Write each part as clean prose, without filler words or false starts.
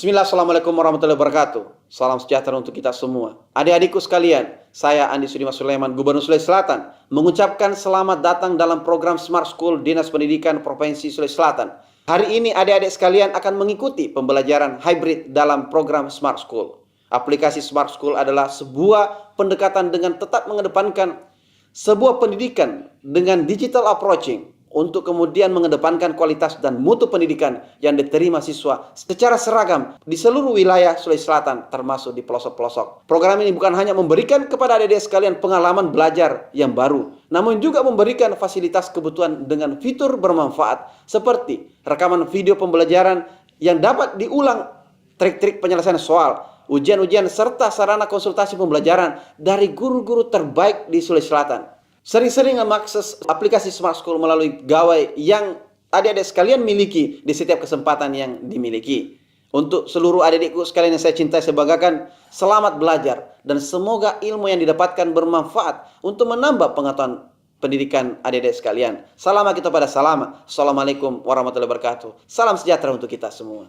Bismillah, Assalamualaikum warahmatullahi wabarakatuh. Salam sejahtera untuk kita semua. Adik-adikku sekalian, saya Andi Sudimas Sulaiman, Gubernur Sulawesi Selatan, mengucapkan selamat datang dalam program Smart School Dinas Pendidikan Provinsi Sulawesi Selatan. Hari ini adik-adik sekalian akan mengikuti pembelajaran hybrid dalam program Smart School. Aplikasi Smart School adalah sebuah pendekatan dengan tetap mengedepankan sebuah pendidikan dengan digital approaching, untuk kemudian mengedepankan kualitas dan mutu pendidikan yang diterima siswa secara seragam di seluruh wilayah Sulawesi Selatan, termasuk di pelosok-pelosok. Program ini bukan hanya memberikan kepada adik-adik sekalian pengalaman belajar yang baru, namun juga memberikan fasilitas kebutuhan dengan fitur bermanfaat seperti rekaman video pembelajaran yang dapat diulang, trik-trik penyelesaian soal, ujian-ujian, serta sarana konsultasi pembelajaran dari guru-guru terbaik di Sulawesi Selatan. Sering-sering mengakses aplikasi Smart School melalui gawai yang adik-adik sekalian miliki di setiap kesempatan yang dimiliki. Untuk seluruh adik-adikku sekalian yang saya cintai, saya banggakan, selamat belajar dan semoga ilmu yang didapatkan bermanfaat untuk menambah pengetahuan pendidikan adik-adik sekalian. Salam kita pada salam. Assalamualaikum warahmatullahi wabarakatuh. Salam sejahtera untuk kita semua.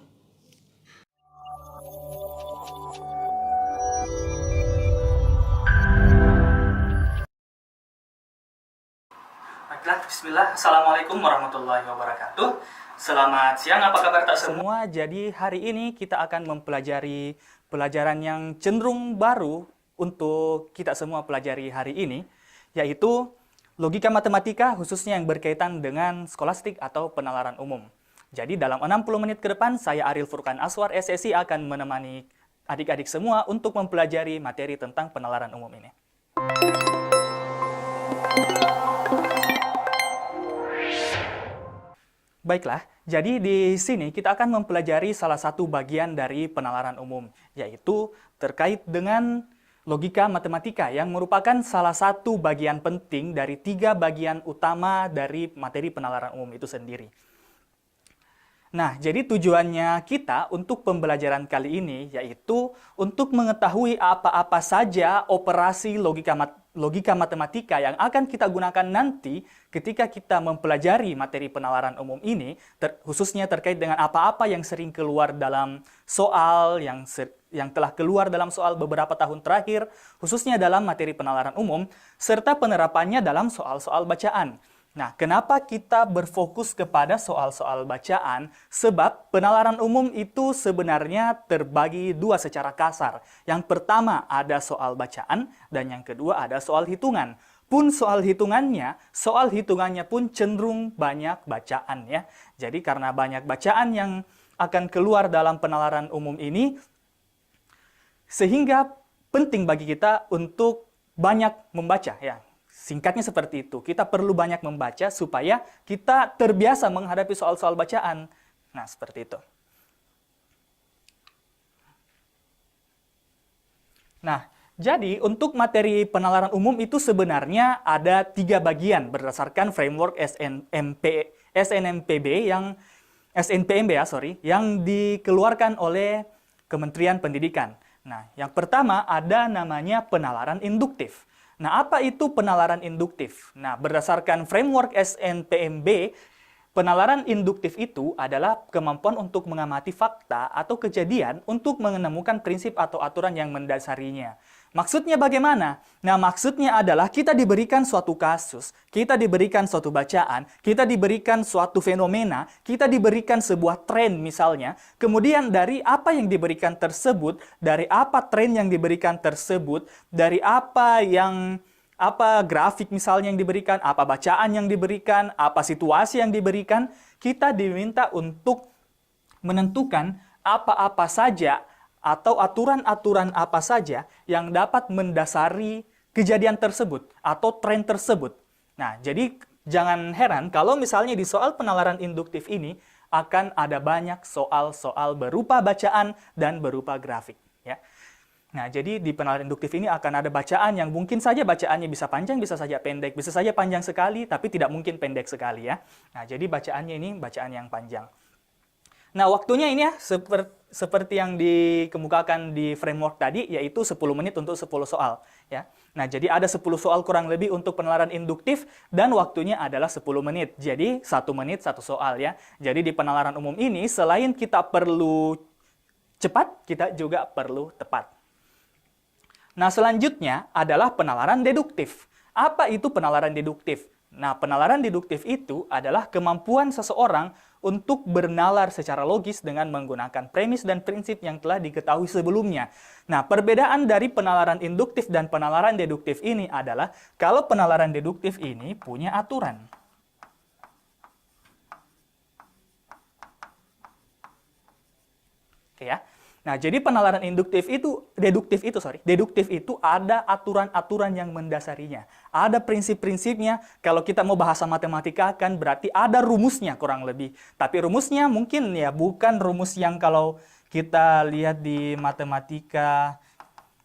Baiklah, bismillah. Assalamualaikum warahmatullahi wabarakatuh. Selamat siang, apa kabar tak semua? Jadi hari ini kita akan mempelajari pelajaran yang cenderung baru untuk kita semua pelajari hari ini, yaitu logika matematika khususnya yang berkaitan dengan skolastik atau penalaran umum. Jadi dalam 60 menit ke depan, saya Ariel Furkan Aswar, SSI, akan menemani adik-adik semua untuk mempelajari materi tentang penalaran umum ini. Baiklah, jadi di sini kita akan mempelajari salah satu bagian dari penalaran umum, yaitu terkait dengan logika matematika yang merupakan salah satu bagian penting dari 3 bagian utama dari materi penalaran umum itu sendiri. Nah, jadi tujuannya kita untuk pembelajaran kali ini yaitu untuk mengetahui apa-apa saja operasi logika matematika yang akan kita gunakan nanti ketika kita mempelajari materi penalaran umum ini, khususnya terkait dengan apa-apa yang sering keluar dalam soal, yang telah keluar dalam soal beberapa tahun terakhir, khususnya dalam materi penalaran umum, serta penerapannya dalam soal-soal bacaan. Nah, kenapa kita berfokus kepada soal-soal bacaan? Sebab penalaran umum itu sebenarnya terbagi 2 secara kasar. Yang pertama ada soal bacaan, dan yang kedua ada soal hitungan. Pun soal hitungannya pun cenderung banyak bacaan ya. Jadi karena banyak bacaan yang akan keluar dalam penalaran umum ini, sehingga penting bagi kita untuk banyak membaca ya. Singkatnya seperti itu, kita perlu banyak membaca supaya kita terbiasa menghadapi soal-soal bacaan. Nah, seperti itu. Nah, jadi untuk materi penalaran umum itu sebenarnya ada 3 bagian berdasarkan framework SNMPB yang dikeluarkan oleh Kementerian Pendidikan. Nah, yang pertama ada namanya penalaran induktif. Nah, apa itu penalaran induktif? Nah, berdasarkan framework SNPMB, penalaran induktif itu adalah kemampuan untuk mengamati fakta atau kejadian untuk menemukan prinsip atau aturan yang mendasarinya. Maksudnya bagaimana? Nah, maksudnya adalah kita diberikan suatu kasus, kita diberikan suatu bacaan, kita diberikan suatu fenomena, kita diberikan sebuah tren misalnya, kemudian dari apa yang diberikan tersebut, dari apa tren yang diberikan tersebut, dari apa grafik misalnya yang diberikan, apa bacaan yang diberikan, apa situasi yang diberikan, kita diminta untuk menentukan apa-apa saja atau aturan-aturan apa saja yang dapat mendasari kejadian tersebut atau tren tersebut. Nah, jadi jangan heran kalau misalnya di soal penalaran induktif ini akan ada banyak soal-soal berupa bacaan dan berupa grafik ya. Nah, jadi di penalaran induktif ini akan ada bacaan yang mungkin saja bacaannya bisa panjang, bisa saja pendek, bisa saja panjang sekali, tapi tidak mungkin pendek sekali ya. Nah, jadi bacaannya ini bacaan yang panjang. Nah, waktunya ini ya, seperti yang dikemukakan di framework tadi, yaitu 10 menit untuk 10 soal. Ya. Nah, jadi ada 10 soal kurang lebih untuk penalaran induktif, dan waktunya adalah 10 menit. Jadi, 1 menit 1 soal ya. Jadi, di penalaran umum ini, selain kita perlu cepat, kita juga perlu tepat. Nah, selanjutnya adalah penalaran deduktif. Apa itu penalaran deduktif? Nah, penalaran deduktif itu adalah kemampuan seseorang untuk bernalar secara logis dengan menggunakan premis dan prinsip yang telah diketahui sebelumnya. Nah, perbedaan dari penalaran induktif dan penalaran deduktif ini adalah kalau penalaran deduktif ini punya aturan. Oke ya. Nah, jadi penalaran deduktif itu ada aturan-aturan yang mendasarinya. Ada prinsip-prinsipnya. Kalau kita mau bahasa matematika kan berarti ada rumusnya kurang lebih. Tapi rumusnya mungkin ya bukan rumus yang kalau kita lihat di matematika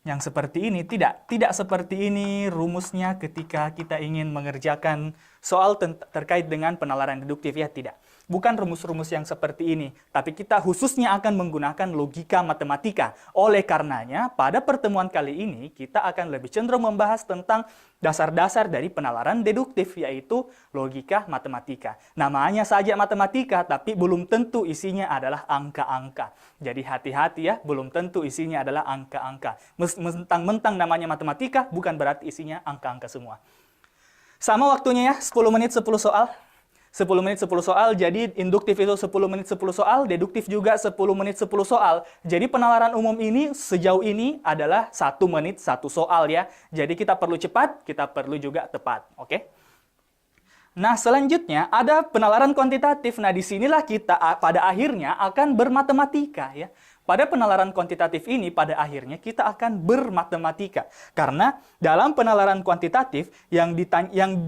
yang seperti ini. Tidak seperti ini rumusnya ketika kita ingin mengerjakan soal terkait dengan penalaran deduktif, ya tidak. Bukan rumus-rumus yang seperti ini, tapi kita khususnya akan menggunakan logika matematika. Oleh karenanya, pada pertemuan kali ini, kita akan lebih cenderung membahas tentang dasar-dasar dari penalaran deduktif, yaitu logika matematika. Namanya saja matematika, tapi belum tentu isinya adalah angka-angka. Jadi hati-hati ya, belum tentu isinya adalah angka-angka. Mentang-mentang namanya matematika, bukan berarti isinya angka-angka semua. Sama waktunya ya, 10 menit 10 soal. 10 menit 10 soal, jadi induktif itu 10 menit 10 soal, deduktif juga 10 menit 10 soal. Jadi penalaran umum ini sejauh ini adalah 1 menit 1 soal ya. Jadi kita perlu cepat, kita perlu juga tepat, oke? Nah, selanjutnya ada penalaran kuantitatif. Nah, disinilah kita pada akhirnya akan bermatematika ya. Pada penalaran kuantitatif ini, pada akhirnya kita akan bermatematika. Karena dalam penalaran kuantitatif yang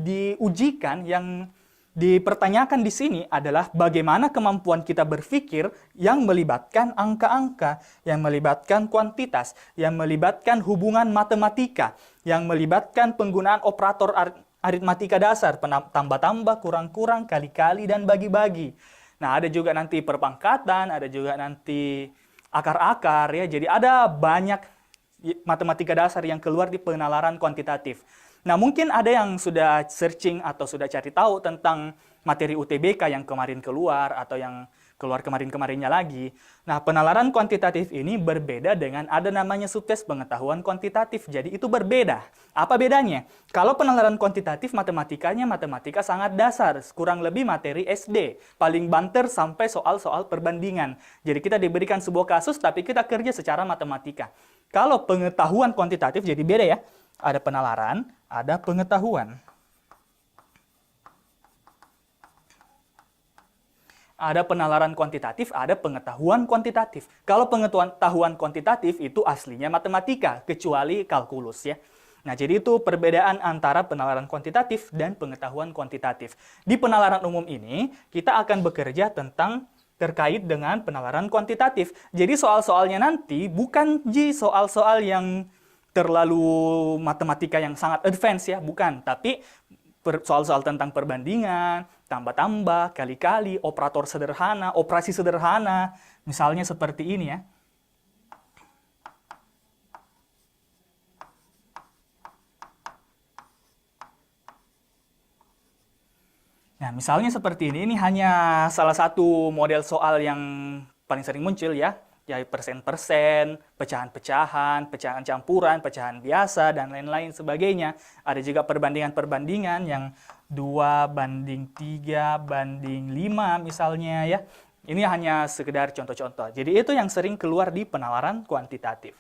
diujikan, yang dipertanyakan di sini adalah bagaimana kemampuan kita berpikir yang melibatkan angka-angka, yang melibatkan kuantitas, yang melibatkan hubungan matematika, yang melibatkan penggunaan operator aritmatika dasar, tambah-tambah, kurang-kurang, kali-kali, dan bagi-bagi. Nah, ada juga nanti perpangkatan, ada juga nanti akar-akar, ya. Jadi ada banyak matematika dasar yang keluar di penalaran kuantitatif. Nah, mungkin ada yang sudah searching atau sudah cari tahu tentang materi UTBK yang kemarin keluar atau yang keluar kemarin-kemarinnya lagi. Nah, penalaran kuantitatif ini berbeda dengan ada namanya subtes pengetahuan kuantitatif. Jadi itu berbeda. Apa bedanya? Kalau penalaran kuantitatif matematikanya matematika sangat dasar, kurang lebih materi SD. Paling banter sampai soal-soal perbandingan. Jadi kita diberikan sebuah kasus tapi kita kerja secara matematika. Kalau pengetahuan kuantitatif jadi beda ya. Ada penalaran, ada pengetahuan. Ada penalaran kuantitatif, ada pengetahuan kuantitatif. Kalau pengetahuan kuantitatif itu aslinya matematika, kecuali kalkulus ya. Nah, jadi itu perbedaan antara penalaran kuantitatif dan pengetahuan kuantitatif. Di penalaran umum ini, kita akan bekerja tentang terkait dengan penalaran kuantitatif. Jadi soal-soalnya nanti bukan soal-soal yang terlalu matematika yang sangat advance ya, bukan. Tapi soal-soal tentang perbandingan, tambah-tambah, kali-kali, operator sederhana, operasi sederhana, misalnya seperti ini ya. Nah, misalnya seperti ini hanya salah satu model soal yang paling sering muncul ya. Ya, persen-persen, pecahan-pecahan, pecahan campuran, pecahan biasa, dan lain-lain sebagainya. Ada juga perbandingan-perbandingan yang 2:3:5 misalnya ya. Ini hanya sekedar contoh-contoh. Jadi itu yang sering keluar di penalaran kuantitatif.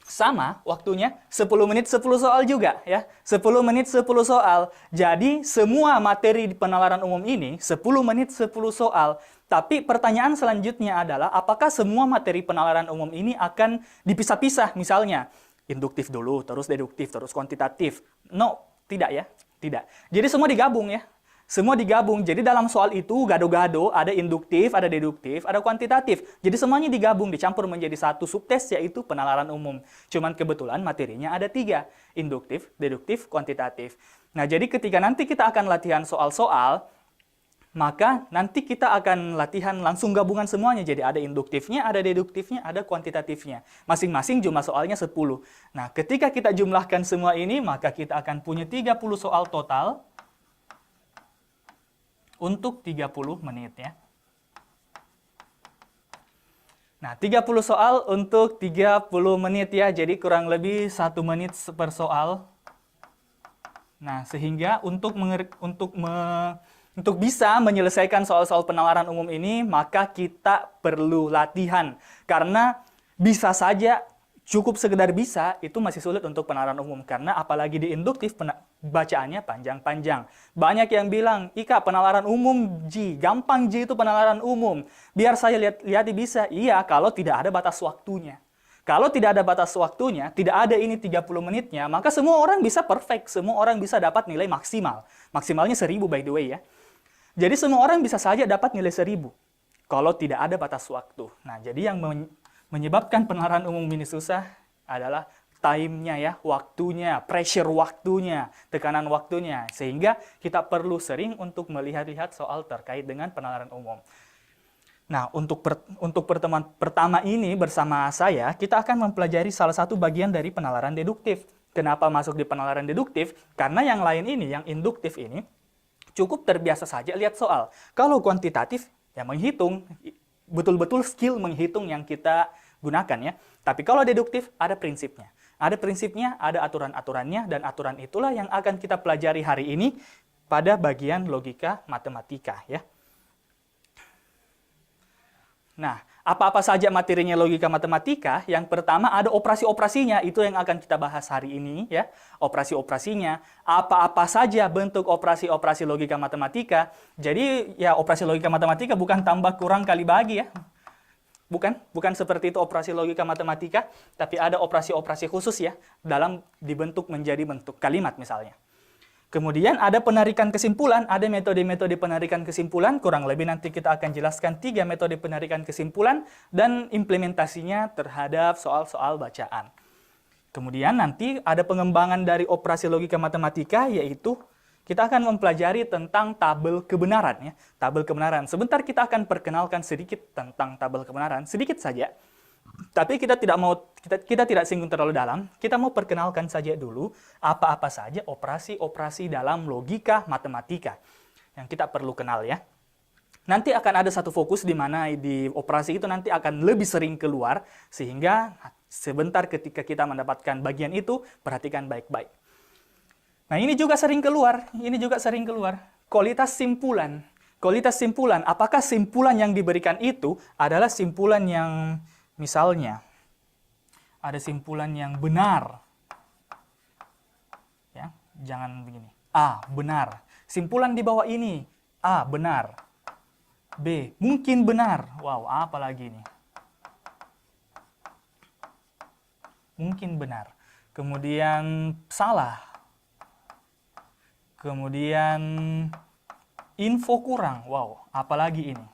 Sama waktunya 10 menit 10 soal juga ya. 10 menit 10 soal. Jadi semua materi di penalaran umum ini 10 menit 10 soal. Tapi pertanyaan selanjutnya adalah apakah semua materi penalaran umum ini akan dipisah-pisah misalnya induktif dulu, terus deduktif, terus kuantitatif. No, tidak ya. Tidak. Jadi semua digabung ya. Semua digabung. Jadi dalam soal itu gado-gado, ada induktif, ada deduktif, ada kuantitatif. Jadi semuanya digabung, dicampur menjadi satu subtes, yaitu penalaran umum. Cuman kebetulan materinya ada 3. Induktif, deduktif, kuantitatif. Nah, jadi ketika nanti kita akan latihan soal-soal, maka nanti kita akan latihan langsung gabungan semuanya. Jadi ada induktifnya, ada deduktifnya, ada kuantitatifnya. Masing-masing jumlah soalnya 10. Nah, ketika kita jumlahkan semua ini, maka kita akan punya 30 soal total untuk 30 menit ya. Nah, 30 soal untuk 30 menit ya, jadi kurang lebih 1 menit per soal. Nah, sehingga untuk bisa menyelesaikan soal-soal penalaran umum ini, maka kita perlu latihan. Karena bisa saja cukup sekedar bisa, itu masih sulit untuk penalaran umum. Karena apalagi di induktif, bacaannya panjang-panjang. Banyak yang bilang, Ika, penalaran umum, Ji. Gampang, Ji, itu penalaran umum. Biar saya lihat bisa. Iya, kalau tidak ada batas waktunya. Kalau tidak ada batas waktunya, tidak ada ini 30 menitnya, maka semua orang bisa perfect. Semua orang bisa dapat nilai maksimal. Maksimalnya 1000 by the way ya. Jadi semua orang bisa saja dapat nilai 1000. Kalau tidak ada batas waktu. Nah, jadi yang menyebabkan penalaran umum ini susah adalah time-nya ya, waktunya, pressure waktunya, tekanan waktunya. Sehingga kita perlu sering untuk melihat-lihat soal terkait dengan penalaran umum. Nah, untuk pertemuan pertama ini bersama saya, kita akan mempelajari salah satu bagian dari penalaran deduktif. Kenapa masuk di penalaran deduktif? Karena yang lain ini, yang induktif ini, cukup terbiasa saja lihat soal. Kalau kuantitatif, ya menghitung, betul-betul skill menghitung yang kita gunakan ya. Tapi kalau deduktif, ada prinsipnya. Ada prinsipnya, ada aturan-aturannya, dan aturan itulah yang akan kita pelajari hari ini pada bagian logika matematika ya. Nah, apa-apa saja materinya logika matematika? Yang pertama ada operasi-operasinya, itu yang akan kita bahas hari ini ya. Operasi-operasinya, apa-apa saja bentuk operasi-operasi logika matematika. Jadi ya operasi logika matematika bukan tambah kurang kali bagi ya. Bukan seperti itu operasi logika matematika, tapi ada operasi-operasi khusus ya dalam dibentuk menjadi bentuk kalimat misalnya. Kemudian ada penarikan kesimpulan, ada metode-metode penarikan kesimpulan, kurang lebih nanti kita akan jelaskan 3 metode penarikan kesimpulan dan implementasinya terhadap soal-soal bacaan. Kemudian nanti ada pengembangan dari operasi logika matematika, yaitu kita akan mempelajari tentang tabel kebenaran. Ya. Tabel kebenaran. Sebentar kita akan perkenalkan sedikit tentang tabel kebenaran, sedikit saja. Tapi kita tidak singgung terlalu dalam. Kita mau perkenalkan saja dulu apa-apa saja operasi-operasi dalam logika matematika yang kita perlu kenal ya. Nanti akan ada satu fokus di mana di operasi itu nanti akan lebih sering keluar, sehingga sebentar ketika kita mendapatkan bagian itu, perhatikan baik-baik. Nah, ini juga sering keluar. Kualitas simpulan. Kualitas simpulan, apakah simpulan yang diberikan itu adalah simpulan yang misalnya ada simpulan yang benar. Ya, jangan begini. A, benar. Simpulan di bawah ini, A, benar. B, mungkin benar. Wow, apa lagi ini? Mungkin benar. Kemudian salah. Kemudian info kurang. Wow, apalagi ini?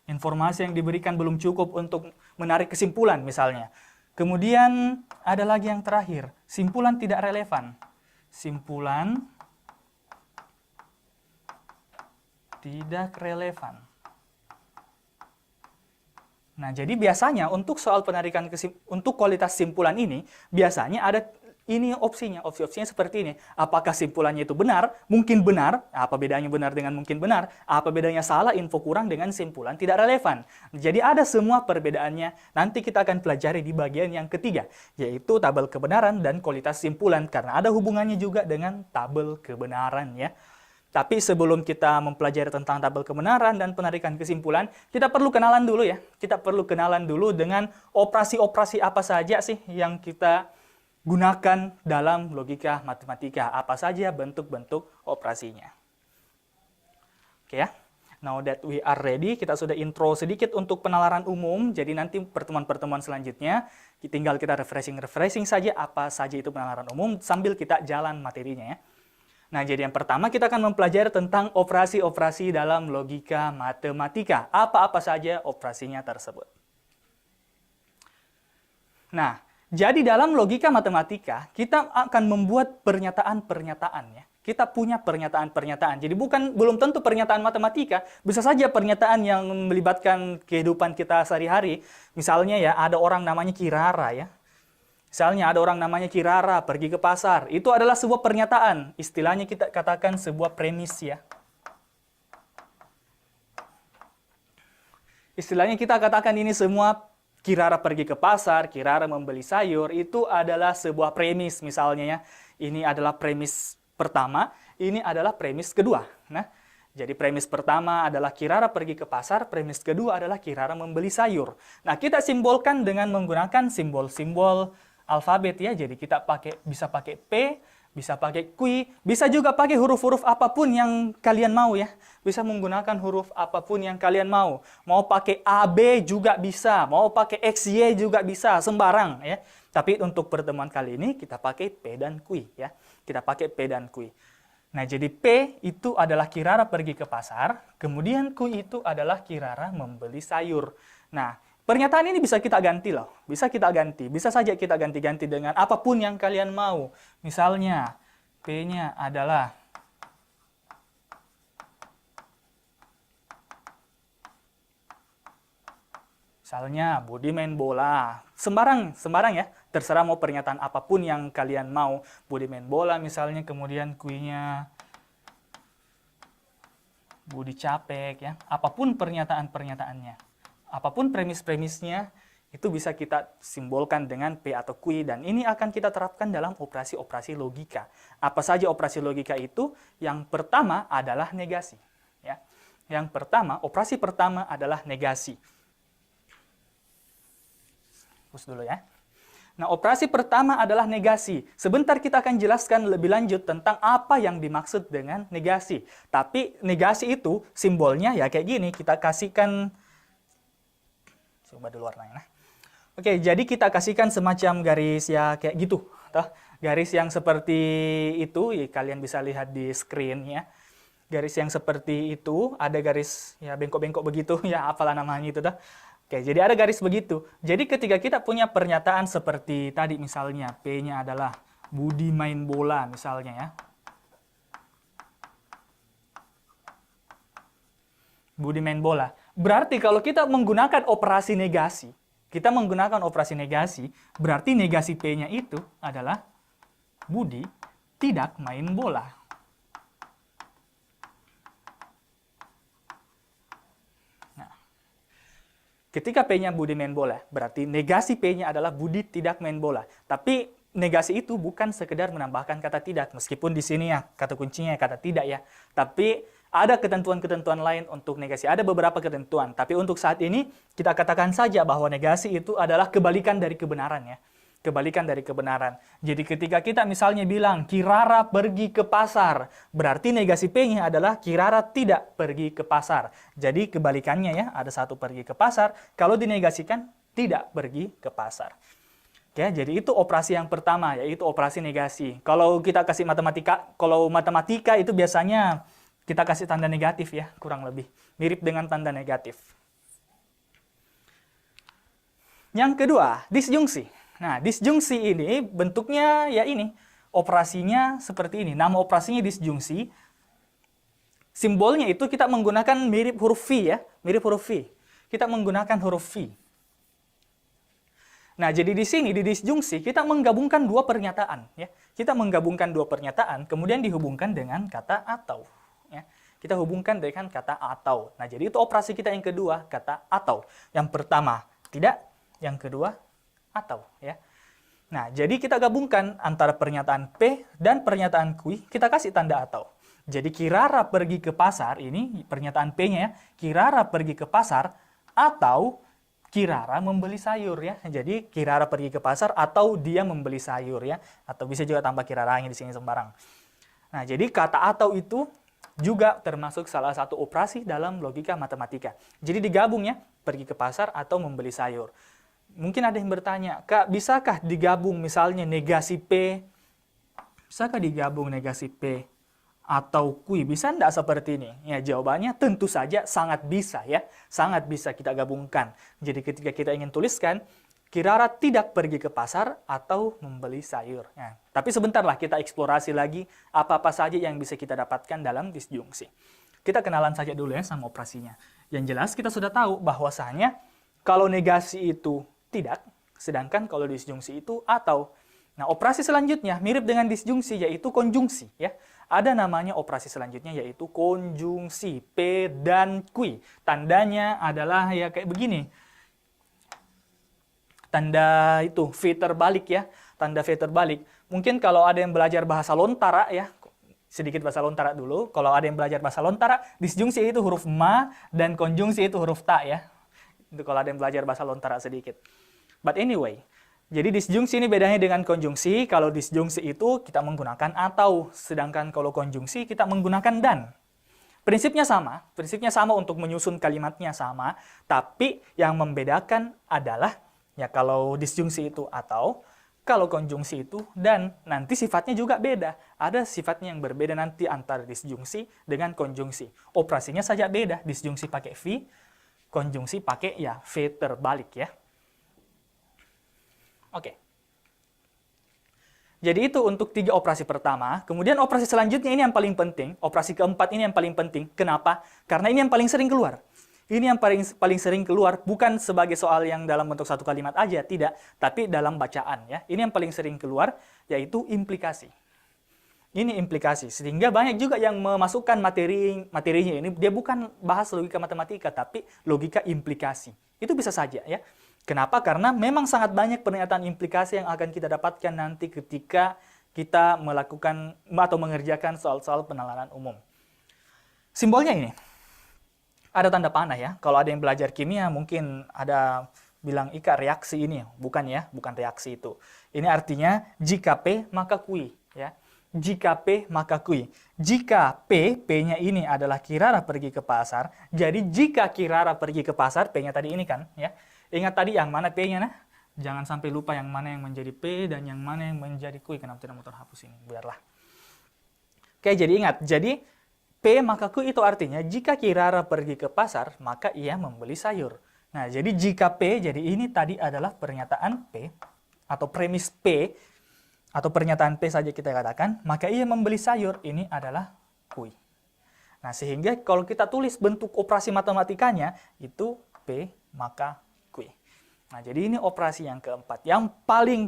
Informasi yang diberikan belum cukup untuk menarik kesimpulan misalnya. Kemudian ada lagi yang terakhir, simpulan tidak relevan. Simpulan tidak relevan. Nah, jadi biasanya untuk soal untuk kualitas simpulan ini, biasanya ada ini opsinya seperti ini. Apakah simpulannya itu benar? Mungkin benar. Apa bedanya benar dengan mungkin benar? Apa bedanya salah, info kurang dengan simpulan tidak relevan? Jadi ada semua perbedaannya. Nanti kita akan pelajari di bagian yang ketiga, yaitu tabel kebenaran dan kualitas simpulan. Karena ada hubungannya juga dengan tabel kebenaran ya. Tapi sebelum kita mempelajari tentang tabel kebenaran dan penarikan kesimpulan, kita perlu kenalan dulu ya. Kita perlu kenalan dulu dengan operasi-operasi apa saja sih yang kita gunakan dalam logika matematika. Apa saja bentuk-bentuk operasinya. Oke ya. Now that we are ready, kita sudah intro sedikit untuk penalaran umum. Jadi nanti pertemuan-pertemuan selanjutnya, tinggal kita refreshing saja apa saja itu penalaran umum sambil kita jalan materinya ya. Nah, jadi yang pertama kita akan mempelajari tentang operasi-operasi dalam logika matematika. Apa-apa saja operasinya tersebut. Nah, jadi dalam logika matematika, kita akan membuat pernyataan-pernyataan ya. Kita punya pernyataan-pernyataan. Jadi belum tentu pernyataan matematika, bisa saja pernyataan yang melibatkan kehidupan kita sehari-hari. Misalnya ya, ada orang namanya Kirara ya. Misalnya ada orang namanya Kirara pergi ke pasar. Itu adalah sebuah pernyataan. Istilahnya kita katakan sebuah premis ya. Istilahnya kita katakan ini semua Kirara pergi ke pasar, Kirara membeli sayur, itu adalah sebuah premis misalnya ya. Ini adalah premis pertama, ini adalah premis kedua. Nah, jadi premis pertama adalah Kirara pergi ke pasar, premis kedua adalah Kirara membeli sayur. Nah, kita simbolkan dengan menggunakan simbol-simbol alfabet ya. Jadi kita bisa pakai P, bisa pakai Q, bisa juga pakai huruf-huruf apapun yang kalian mau ya. Bisa menggunakan huruf apapun yang kalian mau. Mau pakai A, B juga bisa, mau pakai X, Y juga bisa, sembarang ya. Tapi untuk pertemuan kali ini kita pakai P dan Q ya. Kita pakai P dan Q. Nah, jadi P itu adalah Kirara pergi ke pasar, kemudian Q itu adalah Kirara membeli sayur. Nah, pernyataan ini bisa kita ganti loh, bisa kita ganti, bisa saja kita ganti-ganti dengan apapun yang kalian mau. Misalnya, P-nya adalah misalnya Budi main bola. Sembarang ya. Terserah mau pernyataan apapun yang kalian mau. Budi main bola misalnya, kemudian Q-nya Budi capek ya. Apapun pernyataan-pernyataannya. Apapun premis-premisnya, itu bisa kita simbolkan dengan P atau Q, dan ini akan kita terapkan dalam operasi-operasi logika. Apa saja operasi logika itu? Yang pertama adalah negasi. Ya. Yang pertama, operasi pertama adalah negasi. Hapus dulu ya. Nah, operasi pertama adalah negasi. Sebentar kita akan jelaskan lebih lanjut tentang apa yang dimaksud dengan negasi. Tapi negasi itu simbolnya ya kayak gini. Kita kasihkan, coba dulu warnanya. Oke, jadi kita kasihkan semacam garis ya kayak gitu. Garis yang seperti itu, ya, kalian bisa lihat di screen ya. Garis yang seperti itu, ada garis ya bengkok-bengkok begitu, ya apalah namanya itu dah. Oke, jadi ada garis begitu. Jadi ketika kita punya pernyataan seperti tadi misalnya, P-nya adalah Budi main bola misalnya ya. Budi main bola. Berarti kalau kita menggunakan operasi negasi, berarti negasi P-nya itu adalah Budi tidak main bola. Ketika P-nya Budi main bola, berarti negasi P-nya adalah Budi tidak main bola. Tapi negasi itu bukan sekedar menambahkan kata tidak, meskipun di sini ya kata kuncinya kata tidak ya. Tapi ada ketentuan-ketentuan lain untuk negasi. Ada beberapa ketentuan, tapi untuk saat ini kita katakan saja bahwa negasi itu adalah kebalikan dari kebenaran ya. Kebalikan dari kebenaran. Jadi ketika kita misalnya bilang Kirara pergi ke pasar, berarti negasi P-nya adalah Kirara tidak pergi ke pasar. Jadi kebalikannya ya, ada satu pergi ke pasar, kalau dinegasikan tidak pergi ke pasar. Oke, jadi itu operasi yang pertama, yaitu operasi negasi. Kalau kita kasih matematika itu biasanya kita kasih tanda negatif ya, kurang lebih. Mirip dengan tanda negatif. Yang kedua, disjungsi. Nah, disjungsi ini bentuknya ya ini, operasinya seperti ini. Nama operasinya disjungsi. Simbolnya itu kita menggunakan mirip huruf V ya, mirip huruf V. Kita menggunakan huruf V. Nah, jadi di sini di disjungsi kita menggabungkan dua pernyataan ya. Kita menggabungkan dua pernyataan kemudian dihubungkan dengan kata atau ya. Kita hubungkan dengan kata atau. Nah, jadi itu operasi kita yang kedua, kata atau. Yang pertama tidak, yang kedua atau ya. Nah, jadi kita gabungkan antara pernyataan P dan pernyataan Q, kita kasih tanda atau. Jadi Kirara pergi ke pasar, ini pernyataan P-nya ya. Kirara pergi ke pasar atau Kirara membeli sayur ya. Jadi Kirara pergi ke pasar atau dia membeli sayur ya. Atau bisa juga tambah Kiraranya di sini sembarang. Nah, jadi kata atau itu juga termasuk salah satu operasi dalam logika matematika. Jadi digabung ya, pergi ke pasar atau membeli sayur. Mungkin ada yang bertanya, Kak, bisakah digabung misalnya negasi P? Bisakah digabung negasi P atau Q? Bisa enggak seperti ini? Ya, jawabannya tentu saja sangat bisa ya. Sangat bisa kita gabungkan. Jadi ketika kita ingin tuliskan, Kirara tidak pergi ke pasar atau membeli sayur. Ya, tapi sebentarlah kita eksplorasi lagi apa-apa saja yang bisa kita dapatkan dalam disjungsi. Kita kenalan saja dulu ya sama operasinya. Yang jelas kita sudah tahu bahwasanya kalau negasi itu tidak, sedangkan kalau disjungsi itu atau. Nah, operasi selanjutnya mirip dengan disjungsi, yaitu konjungsi. Ya. Ada namanya operasi selanjutnya, yaitu konjungsi. P dan Q. Tandanya adalah ya kayak begini. tanda itu V terbalik ya, tanda V terbalik. Mungkin kalau ada yang belajar bahasa lontara ya, sedikit bahasa lontara dulu. Kalau ada yang belajar bahasa lontara, disjungsi itu huruf ma dan konjungsi itu huruf ta ya. Itu kalau ada yang belajar bahasa lontara sedikit. But anyway, jadi disjungsi ini bedanya dengan konjungsi. Kalau disjungsi itu kita menggunakan atau, sedangkan kalau konjungsi kita menggunakan dan. Prinsipnya sama untuk menyusun kalimatnya sama, tapi yang membedakan adalah ya kalau disjungsi itu atau, kalau konjungsi itu dan, nanti sifatnya juga beda. Ada sifatnya yang berbeda nanti antara disjungsi dengan konjungsi. Operasinya saja beda, disjungsi pakai V, konjungsi pakai ya V terbalik ya. Oke. Jadi itu untuk 3 operasi pertama. Kemudian operasi selanjutnya ini yang paling penting. Operasi keempat ini yang paling penting. Kenapa? Karena ini yang paling sering keluar. Ini yang paling sering keluar, bukan sebagai soal yang dalam bentuk satu kalimat aja, tidak. Tapi dalam bacaan ya. Ini yang paling sering keluar, yaitu implikasi. Ini implikasi. Sehingga banyak juga yang memasukkan materinya ini, dia bukan bahas logika matematika, tapi logika implikasi. Itu bisa saja ya. Kenapa? Karena memang sangat banyak pernyataan implikasi yang akan kita dapatkan nanti ketika kita melakukan atau mengerjakan soal-soal penalaran umum. Simbolnya ini. Ada tanda panah ya. Kalau ada yang belajar kimia mungkin ada bilang Ika reaksi ini. Bukan ya, bukan reaksi itu. Ini artinya jika P maka Q ya. Jika P maka Q. Jika P-nya ini adalah Kirara pergi ke pasar. Jadi jika Kirara pergi ke pasar, P-nya tadi ini kan ya. Ingat tadi yang mana P-nya nah? Jangan sampai lupa yang mana yang menjadi P dan yang mana yang menjadi Q. Kenapa tidak mau terhapus ini? Biarlah. Oke, jadi ingat. Jadi P maka Q itu artinya jika Kirara pergi ke pasar, maka ia membeli sayur. Nah, jadi jika P, jadi ini tadi adalah pernyataan P atau premis P atau pernyataan P saja kita katakan, maka ia membeli sayur. Ini adalah Q. Nah, sehingga kalau kita tulis bentuk operasi matematikanya itu P maka Q. Nah, jadi ini operasi yang keempat, yang paling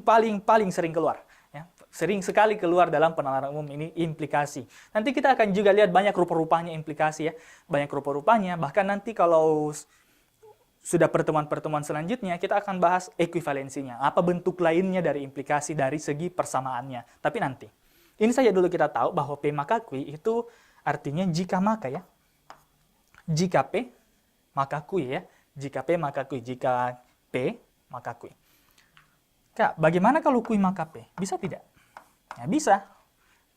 sering keluar. Ya, sering sekali keluar dalam penalaran umum ini implikasi. Nanti kita akan juga lihat banyak rupa-rupanya implikasi ya, banyak rupa-rupanya. Bahkan nanti kalau sudah pertemuan-pertemuan selanjutnya, kita akan bahas ekuivalensinya. Apa bentuk lainnya dari implikasi dari segi persamaannya. Tapi nanti. Ini saja dulu kita tahu bahwa P maka Q itu artinya jika maka ya. Jika P maka Q ya. Jika P maka Q. Jika P maka Q. Kak, bagaimana kalau Q maka P? Bisa tidak? Ya, bisa.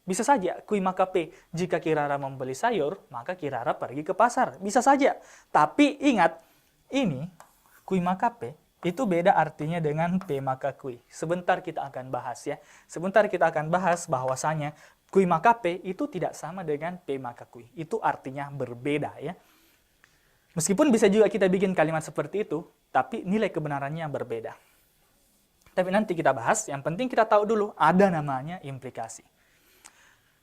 Bisa saja Q maka P. Jika Kirara membeli sayur, maka Kirara pergi ke pasar. Bisa saja. Tapi ingat, ini Q maka P itu beda artinya dengan P maka Q. Sebentar kita akan bahas ya. Sebentar kita akan bahas bahwasanya Q maka P itu tidak sama dengan P maka Q. Itu artinya berbeda ya. Meskipun bisa juga kita bikin kalimat seperti itu, tapi nilai kebenarannya berbeda. Tapi nanti kita bahas, yang penting kita tahu dulu ada namanya implikasi.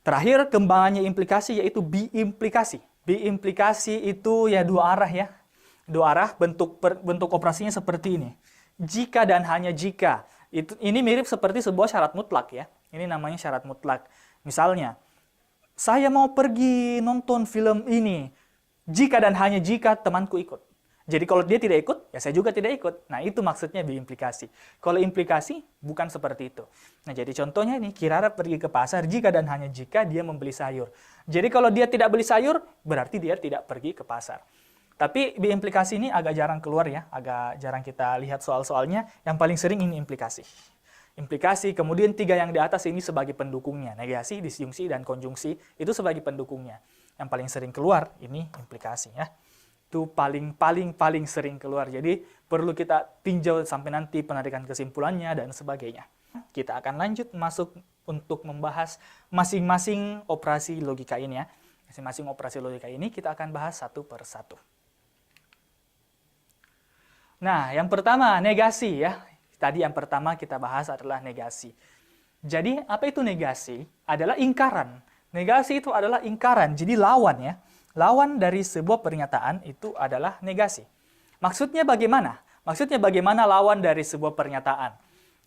Terakhir kembangannya implikasi yaitu biimplikasi. Biimplikasi itu ya dua arah ya. Dua arah, bentuk operasinya seperti ini. Jika dan hanya jika. Ini mirip seperti sebuah syarat mutlak ya. Ini namanya syarat mutlak. Misalnya, saya mau pergi nonton film ini. Jika dan hanya jika temanku ikut. Jadi kalau dia tidak ikut, ya saya juga tidak ikut. Nah, itu maksudnya biimplikasi. Kalau implikasi, bukan seperti itu. Nah, jadi contohnya ini, Kirara pergi ke pasar jika dan hanya jika dia membeli sayur. Jadi kalau dia tidak beli sayur, berarti dia tidak pergi ke pasar. Tapi biimplikasi ini agak jarang keluar ya, agak jarang kita lihat soal-soalnya. Yang paling sering ini implikasi. Implikasi, kemudian 3 yang di atas ini sebagai pendukungnya. Negasi, disjungsi, dan konjungsi itu sebagai pendukungnya. Yang paling sering keluar ini implikasi ya. Itu paling sering keluar. Jadi perlu kita tinjau sampai nanti penarikan kesimpulannya dan sebagainya. Kita akan lanjut masuk untuk membahas masing-masing operasi logika ini ya. Masing-masing operasi logika ini kita akan bahas satu per satu. Nah, yang pertama negasi ya. Tadi yang pertama kita bahas adalah negasi. Jadi apa itu negasi? Adalah ingkaran. Negasi itu adalah ingkaran, jadi lawan ya. Lawan dari sebuah pernyataan itu adalah negasi. Maksudnya bagaimana? Maksudnya bagaimana lawan dari sebuah pernyataan?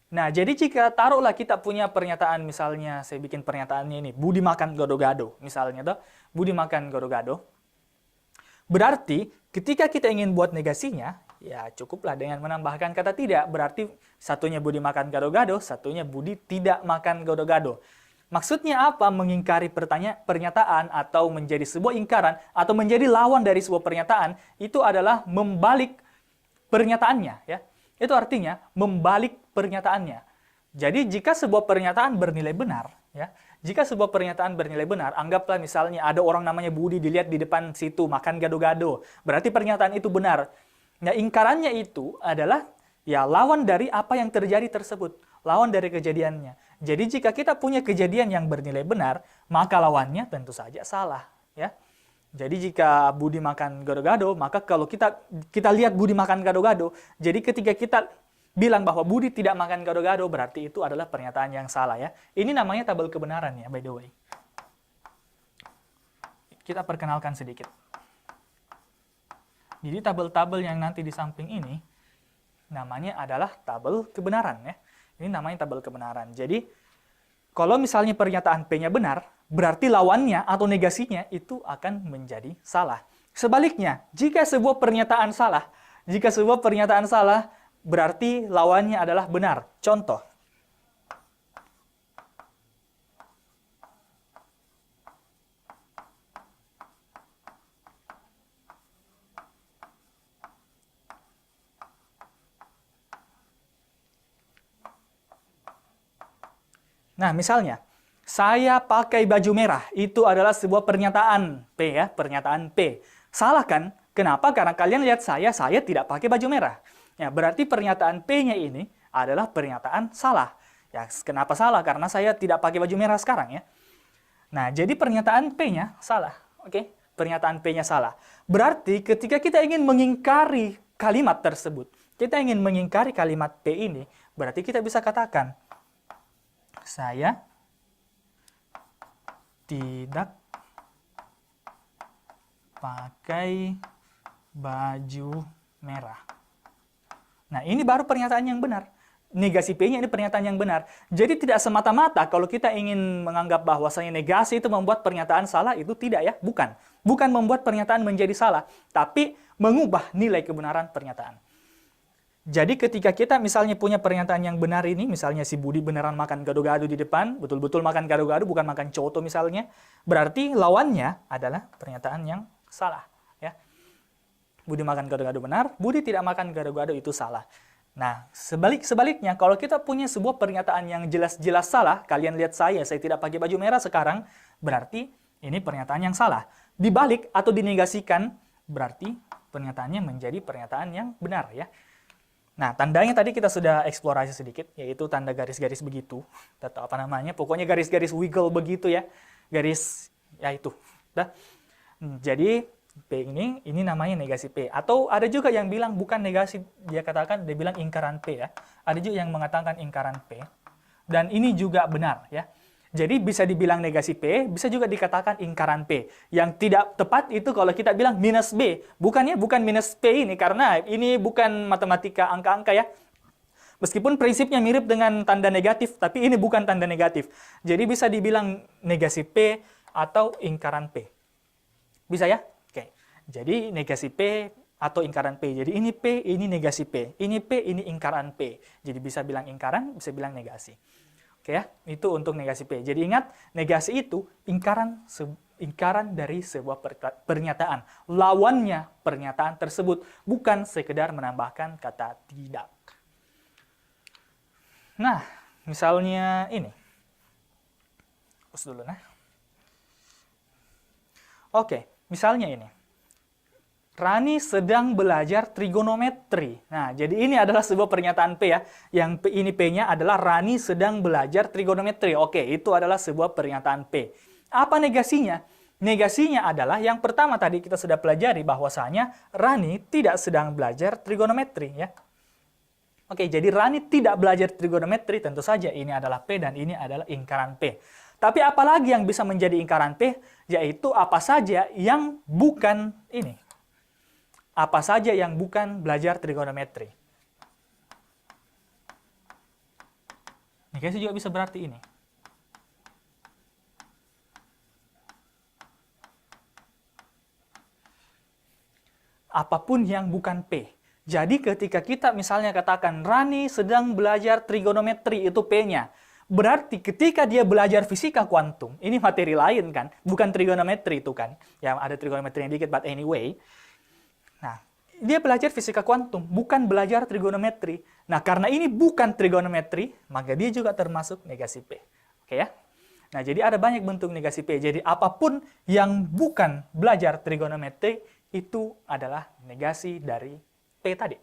Nah, jadi jika taruhlah kita punya pernyataan, misalnya saya bikin pernyataannya ini, Budi makan gado-gado, misalnya tuh, Budi makan gado-gado. Berarti ketika kita ingin buat negasinya, ya cukuplah dengan menambahkan kata tidak. Berarti satunya Budi makan gado-gado, satunya Budi tidak makan gado-gado. Maksudnya apa? Mengingkari pernyataan atau menjadi sebuah ingkaran atau menjadi lawan dari sebuah pernyataan itu adalah membalik pernyataannya, ya. Itu artinya membalik pernyataannya. Jadi jika sebuah pernyataan bernilai benar, ya. Jika sebuah pernyataan bernilai benar, anggaplah misalnya ada orang namanya Budi dilihat di depan situ makan gado-gado. Berarti pernyataan itu benar. Nah, ingkarannya itu adalah ya lawan dari apa yang terjadi tersebut, lawan dari kejadiannya. Jadi jika kita punya kejadian yang bernilai benar, maka lawannya tentu saja salah, ya. Jadi jika Budi makan gado-gado, maka kalau kita lihat Budi makan gado-gado, jadi ketika kita bilang bahwa Budi tidak makan gado-gado, berarti itu adalah pernyataan yang salah, ya. Ini namanya tabel kebenaran, ya, by the way. Kita perkenalkan sedikit. Jadi tabel-tabel yang nanti di samping ini namanya adalah tabel kebenaran, ya. Ini namanya tabel kebenaran. Jadi kalau misalnya pernyataan P-nya benar, berarti lawannya atau negasinya itu akan menjadi salah. Sebaliknya, jika sebuah pernyataan salah, berarti lawannya adalah benar. Contoh. Nah, misalnya, saya pakai baju merah, itu adalah sebuah pernyataan P, ya, pernyataan P. Salah kan? Kenapa? Karena kalian lihat saya tidak pakai baju merah. Ya, berarti pernyataan P-nya ini adalah pernyataan salah. Ya, kenapa salah? Karena saya tidak pakai baju merah sekarang, ya. Nah, jadi pernyataan P-nya salah. Oke? Pernyataan P-nya salah. Berarti ketika kita ingin mengingkari kalimat tersebut, kita ingin mengingkari kalimat P ini, berarti kita bisa katakan, saya tidak pakai baju merah. Nah, ini baru pernyataan yang benar. Negasi P-nya ini pernyataan yang benar. Jadi tidak semata-mata kalau kita ingin menganggap bahwasanya negasi itu membuat pernyataan salah, itu tidak, ya. Bukan. Bukan membuat pernyataan menjadi salah, tapi mengubah nilai kebenaran pernyataan. Jadi ketika kita misalnya punya pernyataan yang benar ini, misalnya si Budi beneran makan gado-gado di depan, betul-betul makan gado-gado, bukan makan coto misalnya, berarti lawannya adalah pernyataan yang salah, ya. Budi makan gado-gado benar, Budi tidak makan gado-gado itu salah. Nah, sebaliknya, kalau kita punya sebuah pernyataan yang jelas-jelas salah, kalian lihat saya tidak pakai baju merah sekarang, berarti ini pernyataan yang salah. Dibalik atau dinegasikan, berarti pernyataannya menjadi pernyataan yang benar, ya. Nah, tandanya tadi kita sudah eksplorasi sedikit, yaitu tanda garis-garis begitu, atau apa namanya, pokoknya garis-garis wiggle begitu, ya, garis, ya itu. Dah. Jadi, P ini namanya negasi P. Atau ada juga yang bilang bukan negasi, dia bilang ingkaran P, ya. Ada juga yang mengatakan ingkaran P, dan ini juga benar, ya. Jadi bisa dibilang negasi P, bisa juga dikatakan ingkaran P. Yang tidak tepat itu kalau kita bilang minus B. Bukan minus P ini, karena ini bukan matematika angka-angka, ya. Meskipun prinsipnya mirip dengan tanda negatif, tapi ini bukan tanda negatif. Jadi bisa dibilang negasi P atau ingkaran P. Bisa, ya? Oke. Jadi negasi P atau ingkaran P. Jadi ini P, ini negasi P. Ini P, ini ingkaran P. Jadi bisa bilang ingkaran, bisa bilang negasi. Oke, ya, itu untuk negasi P. Jadi ingat, negasi itu ingkaran dari sebuah pernyataan. Lawannya pernyataan tersebut, bukan sekedar menambahkan kata tidak. Nah, misalnya ini. Hapus dulu, nah. Oke, misalnya ini. Rani sedang belajar trigonometri. Nah, jadi ini adalah sebuah pernyataan P, ya. Yang ini P-nya adalah Rani sedang belajar trigonometri. Oke, itu adalah sebuah pernyataan P. Apa negasinya? Negasinya adalah yang pertama tadi kita sudah pelajari bahwasanya Rani tidak sedang belajar trigonometri, ya. Oke, jadi Rani tidak belajar trigonometri, tentu saja ini adalah P dan ini adalah ingkaran P. Tapi apalagi yang bisa menjadi ingkaran P, yaitu apa saja yang bukan ini. Apa saja yang bukan belajar trigonometri. Negasi juga bisa berarti ini. Apapun yang bukan P. Jadi ketika kita misalnya katakan Rani sedang belajar trigonometri, itu P-nya. Berarti ketika dia belajar fisika kuantum, ini materi lain kan, bukan trigonometri itu kan. Ya ada trigonometri yang dikit, but anyway. Nah, dia belajar fisika kuantum, bukan belajar trigonometri. Nah, karena ini bukan trigonometri, maka dia juga termasuk negasi P. Oke ya? Nah, jadi ada banyak bentuk negasi P. Jadi apapun yang bukan belajar trigonometri itu adalah negasi dari P tadi.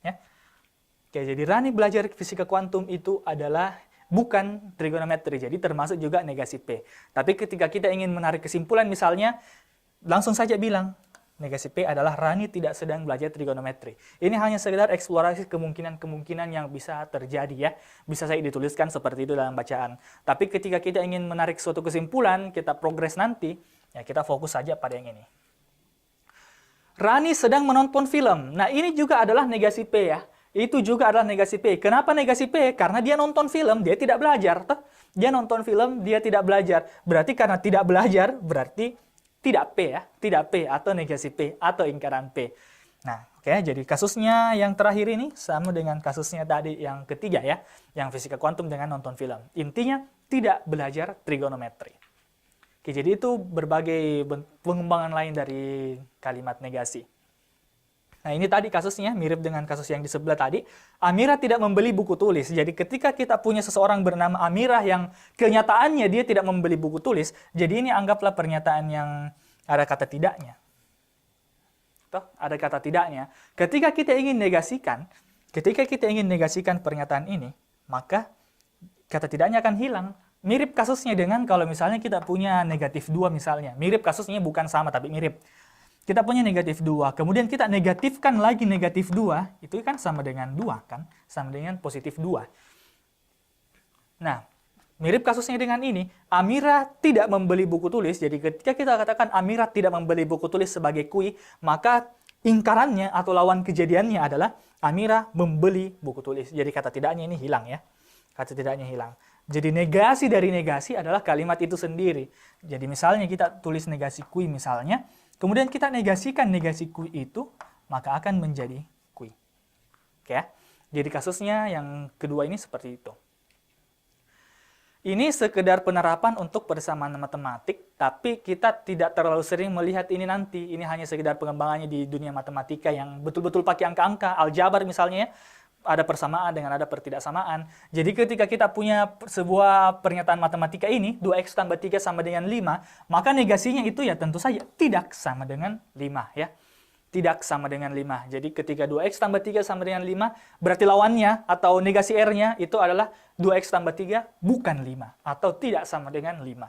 Ya. Oke, jadi Rani belajar fisika kuantum itu adalah bukan trigonometri. Jadi termasuk juga negasi P. Tapi ketika kita ingin menarik kesimpulan misalnya, langsung saja bilang negasi P adalah Rani tidak sedang belajar trigonometri. Ini hanya sekedar eksplorasi kemungkinan-kemungkinan yang bisa terjadi ya. Bisa saya dituliskan seperti itu dalam bacaan. Tapi ketika kita ingin menarik suatu kesimpulan, kita progres nanti, ya kita fokus saja pada yang ini. Rani sedang menonton film. Nah, ini juga adalah negasi P ya. Itu juga adalah negasi P. Kenapa negasi P? Karena dia nonton film, dia tidak belajar. Dia nonton film, dia tidak belajar. Berarti karena tidak belajar, berarti tidak P ya, tidak P atau negasi P atau ingkaran P. Nah, oke, jadi kasusnya yang terakhir ini sama dengan kasusnya tadi yang ketiga ya, yang fisika kuantum dengan nonton film. Intinya tidak belajar trigonometri. Oke, jadi itu berbagai pengembangan lain dari kalimat negasi. Nah, ini tadi kasusnya mirip dengan kasus yang di sebelah tadi. Amira tidak membeli buku tulis. Jadi ketika kita punya seseorang bernama Amira yang kenyataannya dia tidak membeli buku tulis, jadi ini anggaplah pernyataan yang ada kata tidaknya. Toh, ada kata tidaknya. Ketika kita ingin negasikan pernyataan ini, maka kata tidaknya akan hilang. Mirip kasusnya dengan kalau misalnya kita punya negatif 2 misalnya. Mirip kasusnya, bukan sama tapi mirip. Kita punya negatif 2, kemudian kita negatifkan lagi negatif 2, itu kan sama dengan 2 kan? Sama dengan positif 2. Nah, mirip kasusnya dengan ini, Amira tidak membeli buku tulis, jadi ketika kita katakan Amira tidak membeli buku tulis sebagai kui, maka ingkarannya atau lawan kejadiannya adalah Amira membeli buku tulis. Jadi kata tidaknya ini hilang ya. Kata tidaknya hilang. Jadi negasi dari negasi adalah kalimat itu sendiri. Jadi misalnya kita tulis negasi kui misalnya, kemudian kita negasikan negasi kui itu, maka akan menjadi kui. Oke ya? Jadi kasusnya yang kedua ini seperti itu. Ini sekedar penerapan untuk persamaan matematik, tapi kita tidak terlalu sering melihat ini nanti. Ini hanya sekedar pengembangannya di dunia matematika yang betul-betul pakai angka-angka, aljabar misalnya ya. Ada persamaan dengan ada pertidaksamaan. Jadi ketika kita punya sebuah pernyataan matematika ini, 2x tambah 3 sama dengan 5, maka negasinya itu ya tentu saja tidak sama dengan 5 ya. Tidak sama dengan 5. Jadi ketika 2x tambah 3 sama dengan 5, berarti lawannya atau negasi R-nya itu adalah 2x tambah 3 bukan 5 atau tidak sama dengan 5.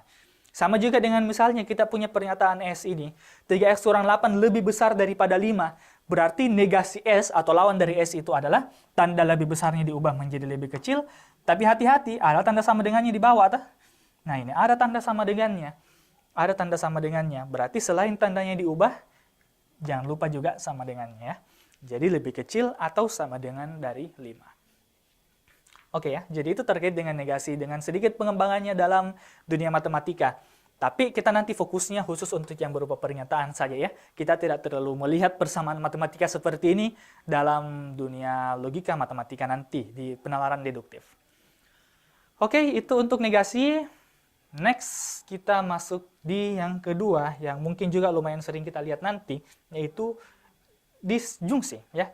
Sama juga dengan misalnya kita punya pernyataan S ini, 3x kurang 8 lebih besar daripada 5. Berarti negasi S atau lawan dari S itu adalah tanda lebih besarnya diubah menjadi lebih kecil, tapi hati-hati, ada tanda sama dengannya di bawah. Nah ini ada tanda sama dengannya. Ada tanda sama dengannya. Berarti selain tandanya diubah, jangan lupa juga sama dengannya ya. Jadi lebih kecil atau sama dengan dari 5. Oke ya, jadi itu terkait dengan negasi dengan sedikit pengembangannya dalam dunia matematika. Tapi kita nanti fokusnya khusus untuk yang berupa pernyataan saja ya. Kita tidak terlalu melihat persamaan matematika seperti ini dalam dunia logika matematika nanti di penalaran deduktif. Oke, itu untuk negasi. Next, kita masuk di yang kedua yang mungkin juga lumayan sering kita lihat nanti, yaitu disjungsi ya.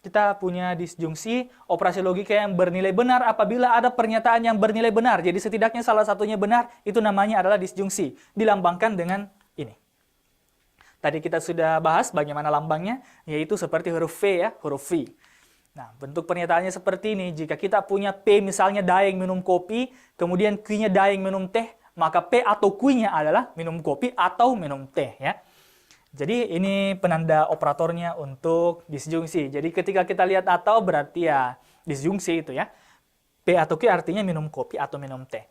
Kita punya disjungsi, operasi logika yang bernilai benar apabila ada pernyataan yang bernilai benar. Jadi setidaknya salah satunya benar, itu namanya adalah disjungsi. Dilambangkan dengan ini. Tadi kita sudah bahas bagaimana lambangnya, yaitu seperti huruf V ya, huruf V. Nah, bentuk pernyataannya seperti ini. Jika kita punya P misalnya Daeng minum kopi, kemudian Q-nya Daeng minum teh, maka P atau Q-nya adalah minum kopi atau minum teh ya. Jadi ini penanda operatornya untuk disjungsi. Jadi ketika kita lihat atau berarti ya disjungsi itu ya. P atau Q artinya minum kopi atau minum teh.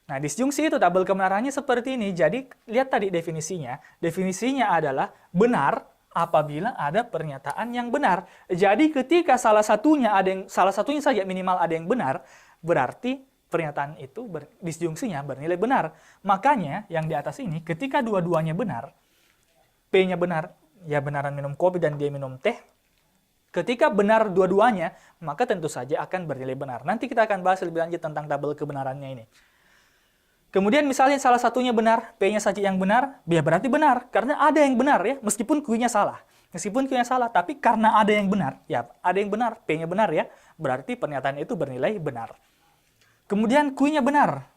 Nah disjungsi itu tabel kebenarannya seperti ini. Jadi lihat tadi definisinya. Definisinya adalah benar apabila ada pernyataan yang benar. Jadi ketika salah satunya saja minimal ada yang benar, berarti pernyataan itu disjungsinya bernilai benar. Makanya yang di atas ini ketika dua-duanya benar, P-nya benar, ya benaran minum kopi dan dia minum teh, Ketika benar dua-duanya, maka tentu saja akan bernilai benar. Nanti kita akan bahas lebih lanjut tentang tabel kebenarannya ini. Kemudian misalnya salah satunya benar, P-nya saja yang benar, ya berarti benar. Karena ada yang benar ya, meskipun Q-nya salah. Meskipun Q-nya salah, tapi karena ada yang benar, ya ada yang benar, P-nya benar ya, berarti pernyataan itu bernilai benar. Kemudian Q-nya benar.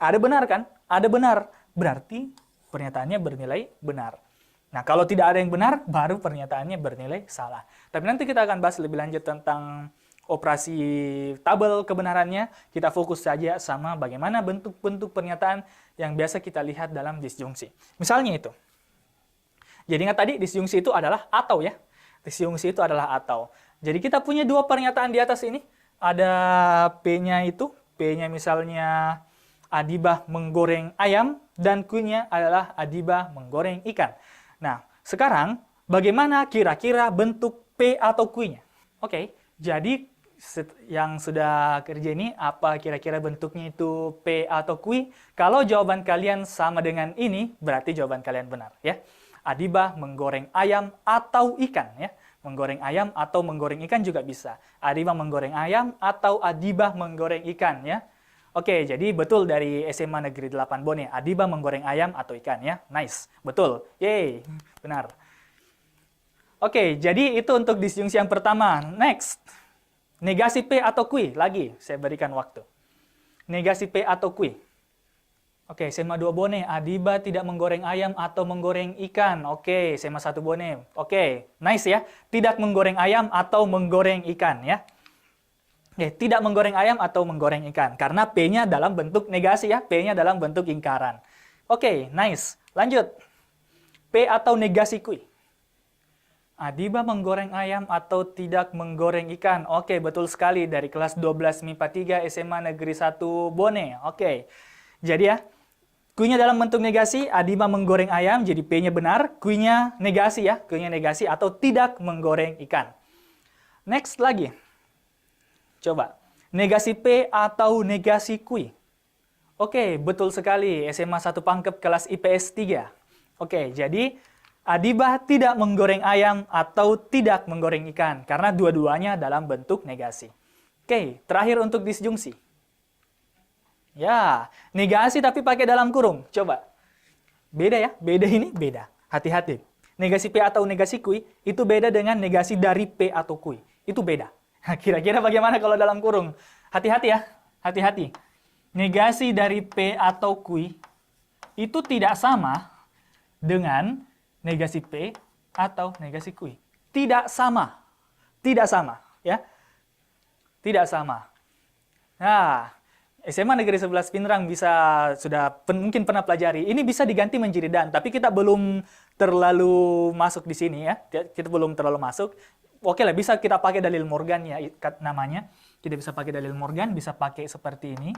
Ada benar kan? Ada benar. Berarti pernyataannya bernilai benar. Nah, kalau tidak ada yang benar, baru pernyataannya bernilai salah. Tapi nanti kita akan bahas lebih lanjut tentang operasi tabel kebenarannya. Kita fokus saja sama bagaimana bentuk-bentuk pernyataan yang biasa kita lihat dalam disjungsi. Misalnya itu. Jadi ingat tadi disjungsi itu adalah atau ya. Disjungsi itu adalah atau. Jadi kita punya dua pernyataan di atas ini. Ada P-nya itu. P-nya misalnya Adibah menggoreng ayam. Dan Q-nya adalah Adibah menggoreng ikan. Nah, sekarang bagaimana kira-kira bentuk P atau Q-nya? Oke, jadi yang sudah kerja ini, apa kira-kira bentuknya itu P atau Q? Kalau jawaban kalian sama dengan ini, berarti jawaban kalian benar. Ya. Adibah menggoreng ayam atau ikan. Ya. Menggoreng ayam atau menggoreng ikan juga bisa. Adibah menggoreng ayam atau Adibah menggoreng ikan. Ya. Oke, jadi betul dari SMA Negeri 8 Bone. Adibah menggoreng ayam atau ikan ya. Nice. Betul. Yeay. Benar. Oke, jadi itu untuk disjungsi yang pertama. Next. Negasi P atau Q. Lagi, saya berikan waktu. Negasi P atau Q. Oke, SMA 2 Bone. Adibah tidak menggoreng ayam atau menggoreng ikan. Oke, SMA 1 Bone. Oke, nice ya. Tidak menggoreng ayam atau menggoreng ikan ya. Oke, tidak menggoreng ayam atau menggoreng ikan. Karena P-nya dalam bentuk negasi ya. P-nya dalam bentuk ingkaran. Oke, nice. Lanjut. P atau negasi Q. Adibah menggoreng ayam atau tidak menggoreng ikan. Oke, betul sekali. Dari kelas 12 MIPA 3 SMA Negeri 1 Bone. Oke. Jadi ya, Q-nya dalam bentuk negasi. Adibah menggoreng ayam. Jadi P-nya benar. Q-nya negasi ya. Q-nya negasi atau tidak menggoreng ikan. Next lagi. Coba, negasi P atau negasi Q? Oke, betul sekali. SMA 1 Pangkep kelas IPS 3. Oke, jadi Adibah tidak menggoreng ayam atau tidak menggoreng ikan. Karena dua-duanya dalam bentuk negasi. Oke, terakhir untuk disjungsi. Ya, negasi tapi pakai dalam kurung. Coba. Beda ya, beda ini beda. Hati-hati. Negasi P atau negasi Q itu beda dengan negasi dari P atau Q. Itu beda. Kira-kira bagaimana kalau dalam kurung? Hati-hati ya, hati-hati. Negasi dari P atau Q itu tidak sama dengan negasi P atau negasi Q. Tidak sama. Tidak sama, ya. Tidak sama. Nah, SMA Negeri 11 Pinrang mungkin pernah pelajari. Ini bisa diganti menjadi dan, tapi kita belum terlalu masuk di sini ya. Kita belum terlalu masuk. Oke lah, bisa kita pakai dalil Morgan ya namanya. Kita bisa pakai dalil Morgan, bisa pakai seperti ini.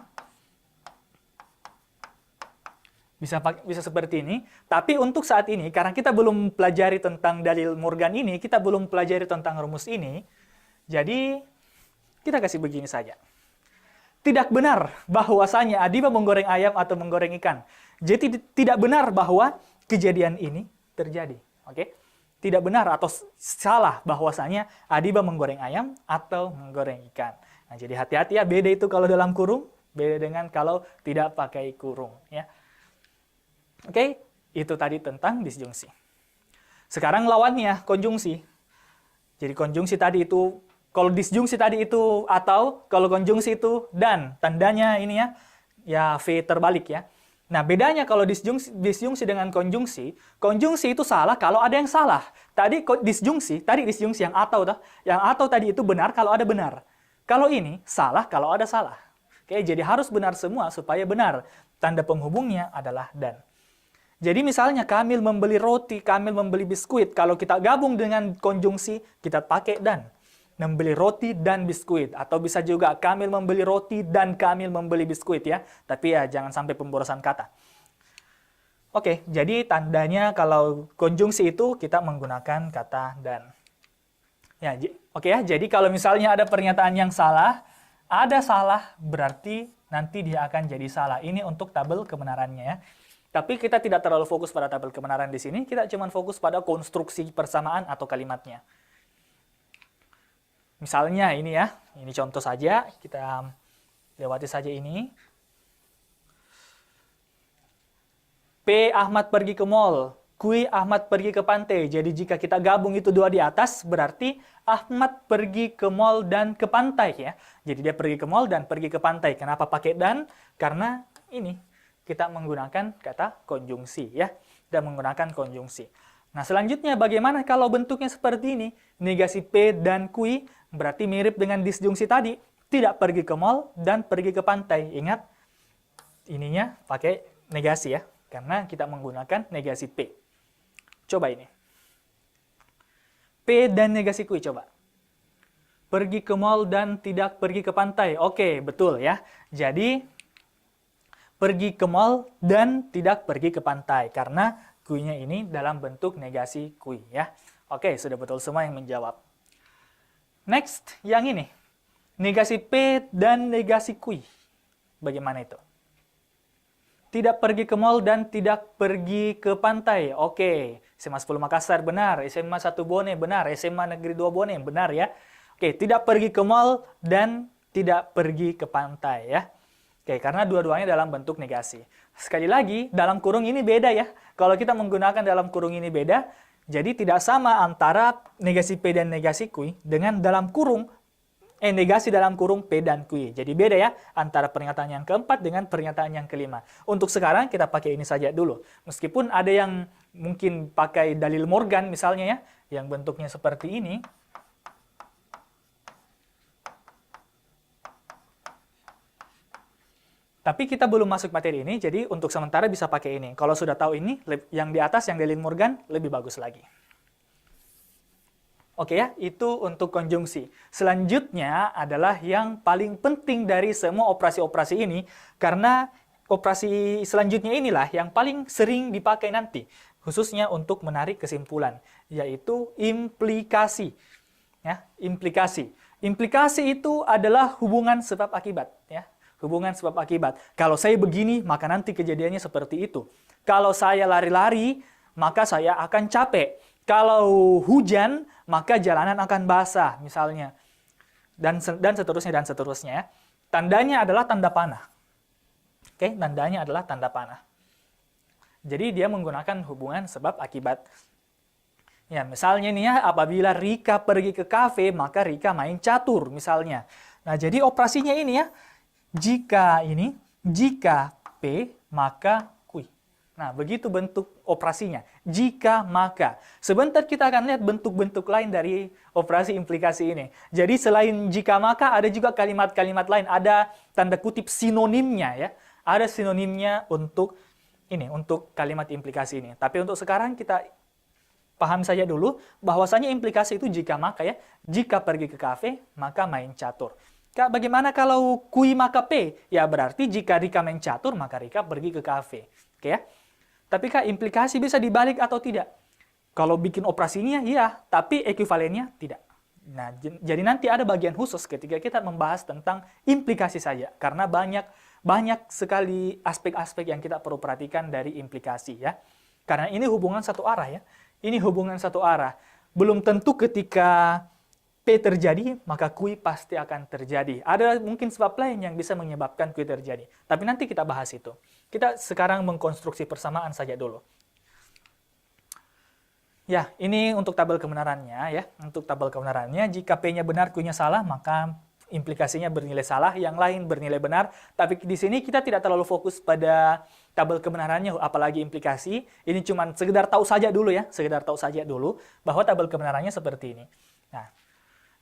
Bisa seperti ini. Tapi untuk saat ini, karena kita belum pelajari tentang dalil Morgan ini, kita belum pelajari tentang rumus ini, jadi kita kasih begini saja. Tidak benar bahwasanya Adibah menggoreng ayam atau menggoreng ikan. Jadi tidak benar bahwa kejadian ini terjadi. Oke? Tidak benar atau salah bahwasanya Adibah menggoreng ayam atau menggoreng ikan. Nah, jadi hati-hati ya, beda itu kalau dalam kurung, beda dengan kalau tidak pakai kurung. Ya. Oke, itu tadi tentang disjungsi. Sekarang lawannya, konjungsi. Jadi konjungsi tadi itu, kalau disjungsi tadi itu atau, kalau konjungsi itu dan. Tandanya ini ya V terbalik ya. Nah, bedanya kalau disjungsi dengan konjungsi, konjungsi itu salah kalau ada yang salah. Tadi disjungsi yang atau tadi itu benar kalau ada benar. Kalau ini salah kalau ada salah. Oke, jadi harus benar semua supaya benar. Tanda penghubungnya adalah dan. Jadi misalnya Kamil membeli roti, Kamil membeli biskuit. Kalau kita gabung dengan konjungsi, kita pakai dan. Membeli roti dan biskuit. Atau bisa juga Kamil membeli roti dan Kamil membeli biskuit ya. Tapi ya jangan sampai pemborosan kata. Oke, jadi tandanya kalau konjungsi itu kita menggunakan kata dan. Ya, oke ya, jadi kalau misalnya ada pernyataan yang salah, ada salah berarti nanti dia akan jadi salah. Ini untuk tabel kebenarannya ya. Tapi kita tidak terlalu fokus pada tabel kebenaran di sini, kita cuma fokus pada konstruksi persamaan atau kalimatnya. Misalnya ini ya, ini contoh saja, kita lewati saja ini. P. Ahmad pergi ke mall, Q. Ahmad pergi ke pantai. Jadi jika kita gabung itu dua di atas, berarti Ahmad pergi ke mall dan ke pantai ya. Jadi dia pergi ke mall dan pergi ke pantai. Kenapa pakai dan? Karena ini kita menggunakan kata konjungsi ya. Dan menggunakan konjungsi. Nah, selanjutnya bagaimana kalau bentuknya seperti ini? Negasi P dan Q berarti mirip dengan disjungsi tadi. Tidak pergi ke mall dan pergi ke pantai. Ingat, ininya pakai negasi ya. Karena kita menggunakan negasi P. Coba ini. P dan negasi Q, coba. Pergi ke mall dan tidak pergi ke pantai. Oke, betul ya. Jadi, pergi ke mall dan tidak pergi ke pantai. Karena Q-nya ini dalam bentuk negasi Q ya. Oke, sudah betul semua yang menjawab. Next, yang ini. Negasi P dan negasi Q. Bagaimana itu? Tidak pergi ke mall dan tidak pergi ke pantai. Oke, SMA 10 Makassar benar, SMA 1 Bone benar, SMA Negeri 2 Bone benar ya. Oke, tidak pergi ke mall dan tidak pergi ke pantai ya. Oke, karena dua-duanya dalam bentuk negasi. Sekali lagi, dalam kurung ini beda ya. Kalau kita menggunakan dalam kurung ini beda, jadi tidak sama antara negasi P dan negasi Q dengan dalam kurung negasi dalam kurung P dan Q. Jadi beda ya antara pernyataan yang keempat dengan pernyataan yang kelima. Untuk sekarang kita pakai ini saja dulu. Meskipun ada yang mungkin pakai dalil Morgan misalnya ya, yang bentuknya seperti ini. Tapi kita belum masuk materi ini, jadi untuk sementara bisa pakai ini. Kalau sudah tahu ini, yang di atas yang dalil Morgan lebih bagus lagi. Oke ya, itu untuk konjungsi. Selanjutnya adalah yang paling penting dari semua operasi-operasi ini, karena operasi selanjutnya inilah yang paling sering dipakai nanti, khususnya untuk menarik kesimpulan, yaitu implikasi. Ya, implikasi. Implikasi itu adalah hubungan sebab akibat. Ya, hubungan sebab akibat. Kalau saya begini, maka nanti kejadiannya seperti itu. Kalau saya lari-lari, maka saya akan capek. Kalau hujan, maka jalanan akan basah, misalnya. Dan seterusnya. Tandanya adalah tanda panah. Oke, tandanya adalah tanda panah. Jadi dia menggunakan hubungan sebab akibat. Ya, misalnya nih ya, apabila Rika pergi ke kafe, maka Rika main catur, misalnya. Nah, jadi operasinya ini ya, jika P, maka Q. Nah, begitu bentuk operasinya. Jika, maka. Sebentar kita akan lihat bentuk-bentuk lain dari operasi implikasi ini. Jadi selain jika, maka, ada juga kalimat-kalimat lain. Ada tanda kutip sinonimnya ya. Ada sinonimnya untuk ini, untuk kalimat implikasi ini. Tapi untuk sekarang kita paham saja dulu bahwasanya implikasi itu jika, maka ya. Jika pergi ke kafe, maka main catur. Kak, bagaimana kalau Q maka P? Ya berarti jika Rika main catur, maka Rika pergi ke kafe. Oke ya? Tapi Kak, implikasi bisa dibalik atau tidak? Kalau bikin operasinya, iya. Tapi ekuivalennya, tidak. Nah, jadi nanti ada bagian khusus ketika kita membahas tentang implikasi saja. Karena banyak sekali aspek-aspek yang kita perlu perhatikan dari implikasi ya. Karena ini hubungan satu arah ya. Ini hubungan satu arah. Belum tentu ketika P terjadi, maka Q pasti akan terjadi. Ada mungkin sebab lain yang bisa menyebabkan Q terjadi. Tapi nanti kita bahas itu. Kita sekarang mengkonstruksi persamaan saja dulu. Ya, ini untuk tabel kebenarannya ya. Untuk tabel kebenarannya, jika P-nya benar, Q-nya salah, maka implikasinya bernilai salah, yang lain bernilai benar. Tapi di sini kita tidak terlalu fokus pada tabel kebenarannya, apalagi implikasi. Ini cuma sekedar tahu saja dulu ya, sekedar tahu saja dulu bahwa tabel kebenarannya seperti ini. Nah,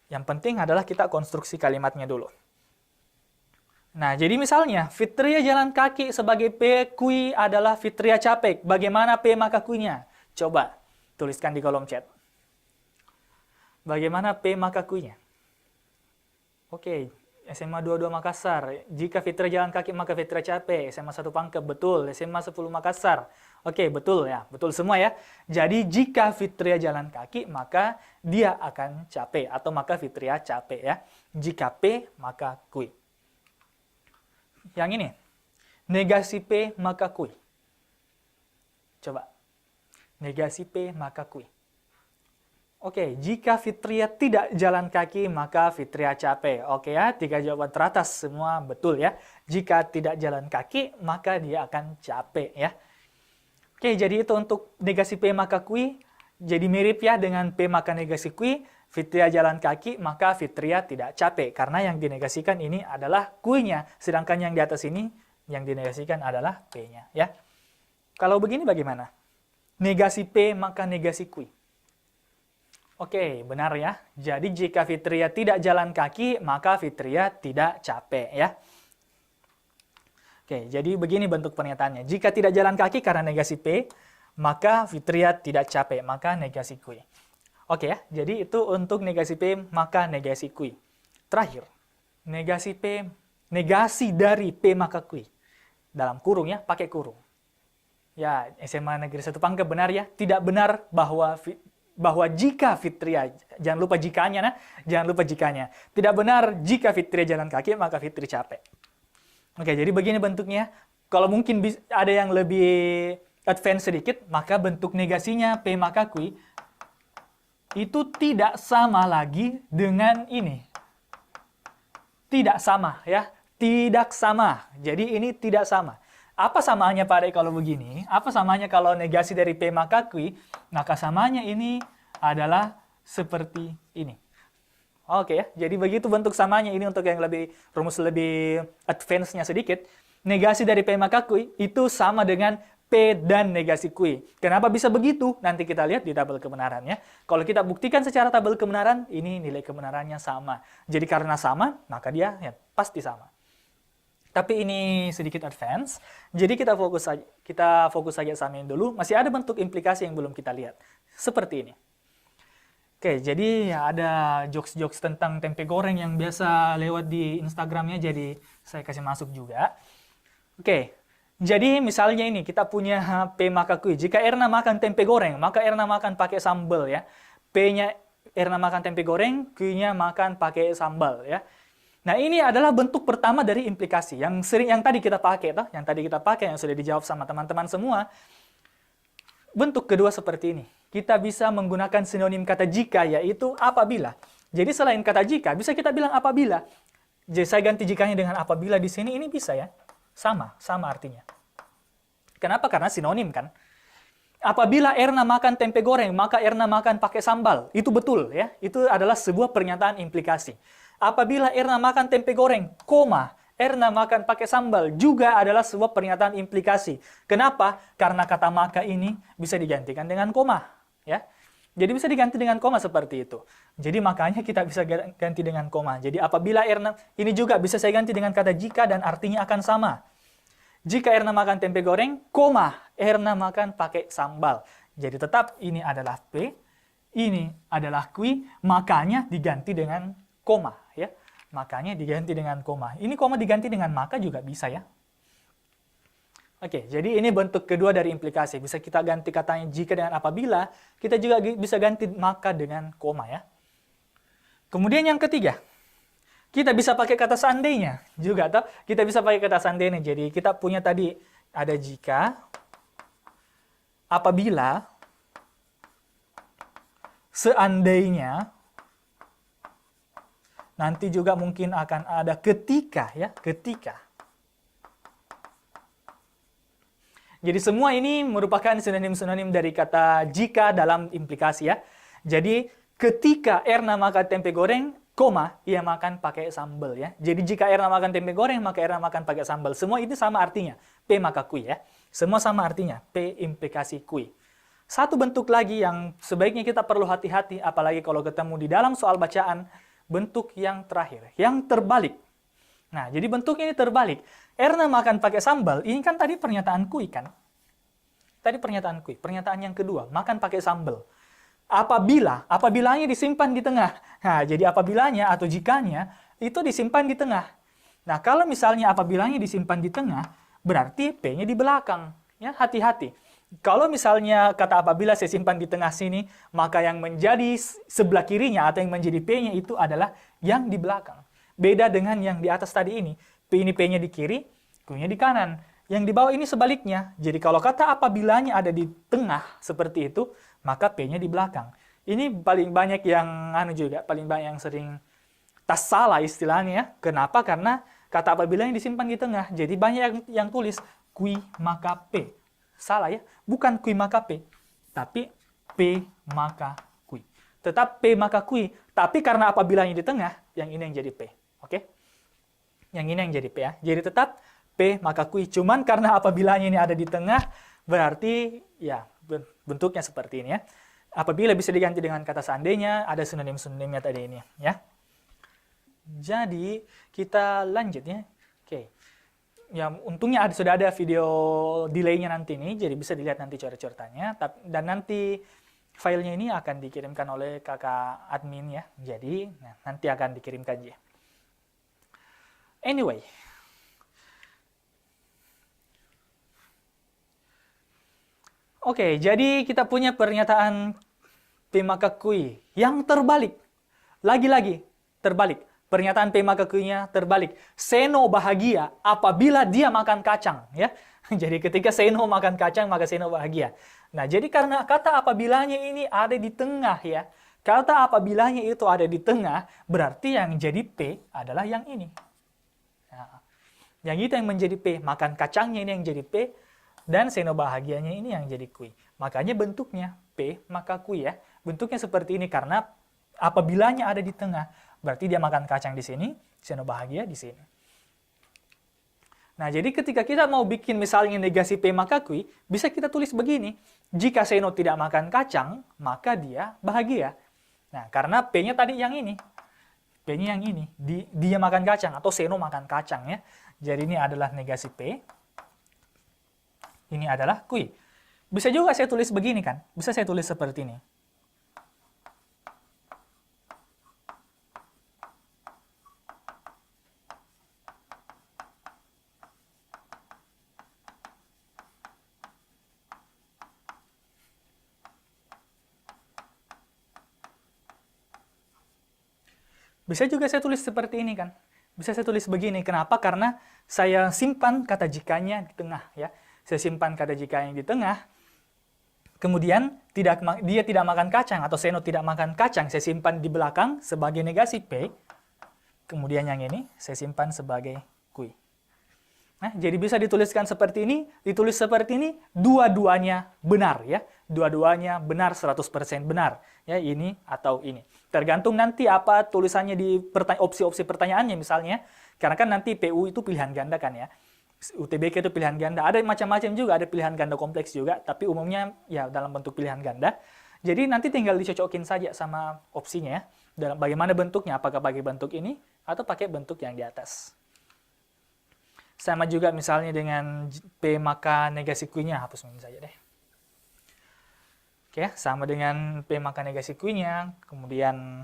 yang penting adalah kita konstruksi kalimatnya dulu. Nah, jadi misalnya, Fitria jalan kaki sebagai P, Q adalah Fitria capek. Bagaimana P maka Q-nya? Coba tuliskan di kolom chat. Bagaimana P maka Q-nya? Oke, SMA 22 Makassar. Jika Fitria jalan kaki maka Fitria capek. SMA 1 Pangkep, betul. SMA 10 Makassar. Oke, betul ya. Betul semua ya. Jadi jika Fitria jalan kaki maka dia akan capek. Atau maka Fitria capek ya. Jika P maka Q. Yang ini. Negasi P maka Q. Coba. Negasi P maka Q. Oke, jika Fitria tidak jalan kaki, maka Fitria capek. Oke ya, 3 jawaban teratas semua betul ya. Jika tidak jalan kaki, maka dia akan capek ya. Oke, jadi itu untuk negasi P maka kui. Jadi mirip ya dengan P maka negasi kui. Fitria jalan kaki, maka Fitria tidak capek. Karena yang dinegasikan ini adalah kuinya. Sedangkan yang di atas ini, yang dinegasikan adalah P-nya ya. Kalau begini bagaimana? Negasi P maka negasi kui. Oke, benar ya. Jadi jika Fitria tidak jalan kaki, maka Fitria tidak capek ya. Oke, jadi begini bentuk pernyataannya. Jika tidak jalan kaki karena negasi P, maka Fitria tidak capek, maka negasi kui. Oke ya, jadi itu untuk negasi P, maka negasi kui. Terakhir, negasi P, negasi dari P maka kui. Dalam kurung ya, pakai kurung. Ya, SMA Negeri 1 Pangkep benar ya. Tidak benar bahwa jika Fitria, jangan lupa jikanya, nah, jangan lupa jikanya. Tidak benar jika Fitria jalan kaki, maka Fitri capek. Oke, jadi begini bentuknya. Kalau mungkin ada yang lebih advance sedikit, maka bentuk negasinya P maka kui itu tidak sama lagi dengan ini. Tidak sama ya, tidak sama. Jadi ini tidak sama. Apa samanya Pak Dek kalau begini? Apa samanya kalau negasi dari P maka kui? Maka samanya ini adalah seperti ini. Oke ya, jadi begitu bentuk samanya ini untuk yang lebih rumus lebih advance-nya sedikit. Negasi dari P maka kui itu sama dengan P dan negasi kui. Kenapa bisa begitu? Nanti kita lihat di tabel kebenarannya. Kalau kita buktikan secara tabel kebenaran, ini nilai kebenarannya sama. Jadi karena sama, maka dia ya, pasti sama. Tapi ini sedikit advance, jadi kita fokus saja samain dulu. Masih ada bentuk implikasi yang belum kita lihat, seperti ini. Oke, jadi ya ada jokes-jokes tentang tempe goreng yang biasa lewat di Instagramnya, jadi saya kasih masuk juga. Oke, jadi misalnya ini kita punya P maka kui. Jika Erna makan tempe goreng, maka Erna makan pakai sambal ya. P-nya Erna makan tempe goreng, Q-nya makan pakai sambal ya. Nah, ini adalah bentuk pertama dari implikasi yang tadi kita pakai yang sudah dijawab sama teman-teman semua. Bentuk kedua seperti ini. Kita bisa menggunakan sinonim kata jika, yaitu apabila. Jadi selain kata jika, bisa kita bilang apabila. Jadi saya ganti jikanya dengan apabila di sini, ini bisa ya. Sama artinya. Kenapa? Karena sinonim kan. Apabila Erna makan tempe goreng, maka Erna makan pakai sambal. Itu betul ya. Itu adalah sebuah pernyataan implikasi. Apabila Erna makan tempe goreng, Erna makan pakai sambal juga adalah sebuah pernyataan implikasi. Kenapa? Karena kata maka ini bisa digantikan dengan koma, ya. Jadi bisa diganti dengan koma seperti itu. Jadi makanya kita bisa ganti dengan koma. Jadi apabila Erna, ini juga bisa saya ganti dengan kata jika dan artinya akan sama. Jika Erna makan tempe goreng, Erna makan pakai sambal. Jadi tetap ini adalah P, ini adalah Q, makanya diganti dengan koma ya. Makanya diganti dengan koma. Ini koma diganti dengan maka juga bisa ya. Oke, jadi ini bentuk kedua dari implikasi. Bisa kita ganti katanya jika dengan apabila, kita juga bisa ganti maka dengan koma ya. Kemudian yang ketiga, kita bisa pakai kata seandainya juga toh. Kita bisa pakai kata seandainya. Jadi kita punya tadi ada jika, apabila, seandainya, nanti juga mungkin akan ada ketika ya, ketika. Jadi semua ini merupakan sinonim-sinonim dari kata jika dalam implikasi ya. Jadi ketika Erna makan tempe goreng, ia makan pakai sambal ya. Jadi jika Erna makan tempe goreng, maka Erna makan pakai sambal. Semua itu sama artinya, P maka kui ya. Semua sama artinya, P implikasi kui. Satu bentuk lagi yang sebaiknya kita perlu hati-hati, apalagi kalau ketemu di dalam soal bacaan, bentuk yang terakhir, yang terbalik. Nah, jadi bentuknya ini terbalik. Erna makan pakai sambal, ini kan tadi pernyataan kui kan? Tadi pernyataan kui. Pernyataan yang kedua, makan pakai sambal. Apabilanya disimpan di tengah. Nah, jadi apabilanya atau jikanya itu disimpan di tengah. Nah, kalau misalnya apabilanya disimpan di tengah, berarti P-nya di belakang. Ya, hati-hati. Kalau misalnya kata apabila saya simpan di tengah sini, maka yang menjadi sebelah kirinya atau yang menjadi P-nya itu adalah yang di belakang. Beda dengan yang di atas tadi ini. P ini P-nya di kiri, Q-nya di kanan. Yang di bawah ini sebaliknya. Jadi kalau kata apabilanya ada di tengah seperti itu, maka P-nya di belakang. Ini paling banyak yang paling banyak yang sering tas salah istilahnya ya. Kenapa? Karena kata apabila yang disimpan di tengah. Jadi banyak yang tulis kui maka P. Salah ya. Bukan kui maka P, tapi P maka kui. Tetap P maka kui, tapi karena apabila yang di tengah, yang ini yang jadi P. Oke? Yang ini yang jadi P ya. Jadi tetap P maka kui. Cuman karena apabila ini ada di tengah, berarti ya bentuknya seperti ini ya. Apabila bisa diganti dengan kata seandainya, ada sinonim-sinonimnya tadi ini ya. Jadi kita lanjut ya. Oke. Ya untungnya sudah ada video delay-nya nanti nih, jadi bisa dilihat nanti coret-coretannya. Dan nanti filenya ini akan dikirimkan oleh kakak admin ya. Jadi nanti akan dikirimkan ya. Anyway. Oke, jadi kita punya pernyataan P maka kui yang terbalik. Lagi-lagi terbalik. Pernyataan P maka kui-nya terbalik. Seno bahagia apabila dia makan kacang, ya. Jadi ketika Seno makan kacang, maka Seno bahagia. Nah, jadi karena kata apabilanya ini ada di tengah ya. Kata apabilanya itu ada di tengah, berarti yang jadi P adalah yang ini. Nah, yang itu yang menjadi P, makan kacangnya ini yang jadi P, dan Seno bahagianya ini yang jadi kui. Makanya bentuknya P maka kui ya. Bentuknya seperti ini karena apabilanya ada di tengah, berarti dia makan kacang di sini, Seno bahagia di sini. Nah, jadi ketika kita mau bikin misalnya negasi P maka kui, bisa kita tulis begini. Jika Seno tidak makan kacang, maka dia bahagia. Nah, karena P-nya tadi yang ini. P-nya yang ini. Dia makan kacang atau Seno makan kacang ya. Jadi ini adalah negasi P. Ini adalah kui. Bisa juga saya tulis begini kan? Bisa saya tulis seperti ini. Bisa juga saya tulis seperti ini kan? Bisa saya tulis begini. Kenapa? Karena saya simpan kata jikanya di tengah ya. Saya simpan kata jikanya di tengah. Kemudian dia tidak makan kacang atau Seno tidak makan kacang, saya simpan di belakang sebagai negasi P. Kemudian yang ini saya simpan sebagai kui. Nah, jadi bisa dituliskan seperti ini, ditulis seperti ini, dua-duanya benar ya. Dua-duanya benar 100% benar. Ya, ini atau ini. Tergantung nanti apa tulisannya di opsi-opsi pertanyaannya misalnya. Karena kan nanti PU itu pilihan ganda kan ya. UTBK itu pilihan ganda. Ada macam-macam juga, ada pilihan ganda kompleks juga, tapi umumnya ya dalam bentuk pilihan ganda. Jadi nanti tinggal dicocokin saja sama opsinya ya. Dalam bagaimana bentuknya, apakah pakai bentuk ini atau pakai bentuk yang di atas. Sama juga misalnya dengan P maka negasi kui-nya, hapus ini saja deh. Oke, sama dengan P maka negasi kui-nya, kemudian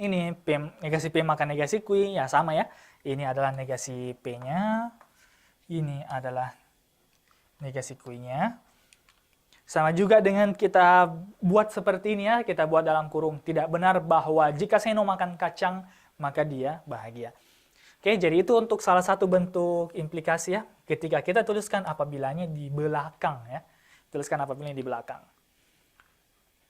ini negasi P maka negasi kui, ya sama ya. Ini adalah negasi P-nya, ini adalah negasi kui-nya. Sama juga dengan kita buat seperti ini ya, kita buat dalam kurung. Tidak benar bahwa jika Seno makan kacang, maka dia bahagia. Oke, jadi itu untuk salah satu bentuk implikasi ya, ketika kita tuliskan apabilanya di belakang ya. Tuliskan apabilanya di belakang.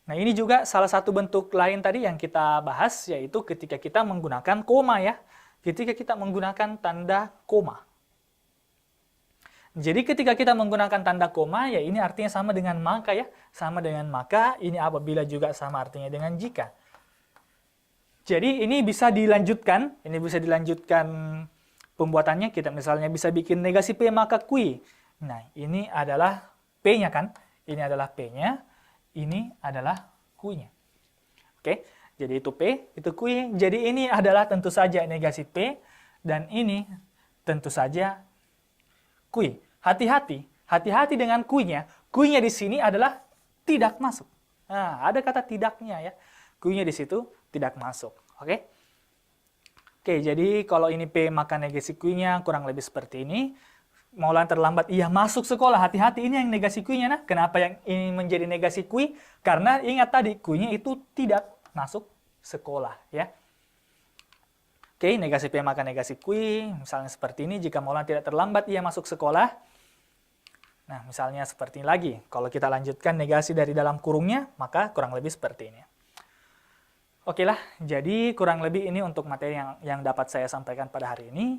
Nah, ini juga salah satu bentuk lain tadi yang kita bahas, yaitu ketika kita menggunakan koma ya. Ketika kita menggunakan tanda koma. Jadi ketika kita menggunakan tanda koma, ya ini artinya sama dengan maka ya. Sama dengan maka, ini apabila juga sama artinya dengan jika. Jadi ini bisa dilanjutkan pembuatannya. Kita misalnya bisa bikin negasi P maka kui. Nah, ini adalah P-nya kan? Ini adalah P-nya, ini adalah kui-nya. Oke, jadi itu P, itu kui. Jadi ini adalah tentu saja negasi P, dan ini tentu saja kui. Hati-hati dengan kui-nya. Kui-nya di sini adalah tidak masuk. Nah, ada kata tidaknya ya. Kui-nya di situ tidak masuk. Oke? Oke, jadi kalau ini P maka negasi kui-nya kurang lebih seperti ini. Maulan terlambat, iya masuk sekolah. Hati-hati, ini yang negasi kui-nya. Nah, kenapa yang ini menjadi negasi kui? Karena ingat tadi, kui-nya itu tidak masuk sekolah. Ya. Oke, negasi P maka negasi kui. Misalnya seperti ini, jika Maulan tidak terlambat, ia masuk sekolah. Nah, misalnya seperti ini lagi. Kalau kita lanjutkan negasi dari dalam kurungnya, maka kurang lebih seperti ini. Oke lah, jadi kurang lebih ini untuk materi yang dapat saya sampaikan pada hari ini.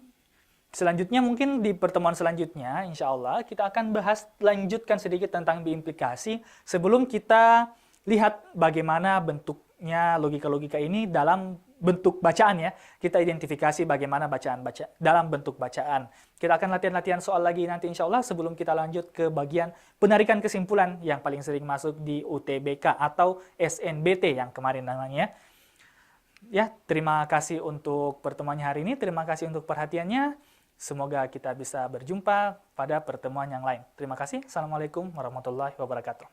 Selanjutnya mungkin di pertemuan selanjutnya, insya Allah kita akan lanjutkan sedikit tentang biimplikasi sebelum kita lihat bagaimana bentuknya logika-logika ini dalam bentuk bacaan ya. Kita identifikasi bagaimana dalam bentuk bacaan. Kita akan latihan-latihan soal lagi nanti insya Allah sebelum kita lanjut ke bagian penarikan kesimpulan yang paling sering masuk di UTBK atau SNBT yang kemarin namanya. Ya, terima kasih untuk pertemuannya hari ini. Terima kasih untuk perhatiannya. Semoga kita bisa berjumpa pada pertemuan yang lain. Terima kasih. Assalamualaikum warahmatullahi wabarakatuh.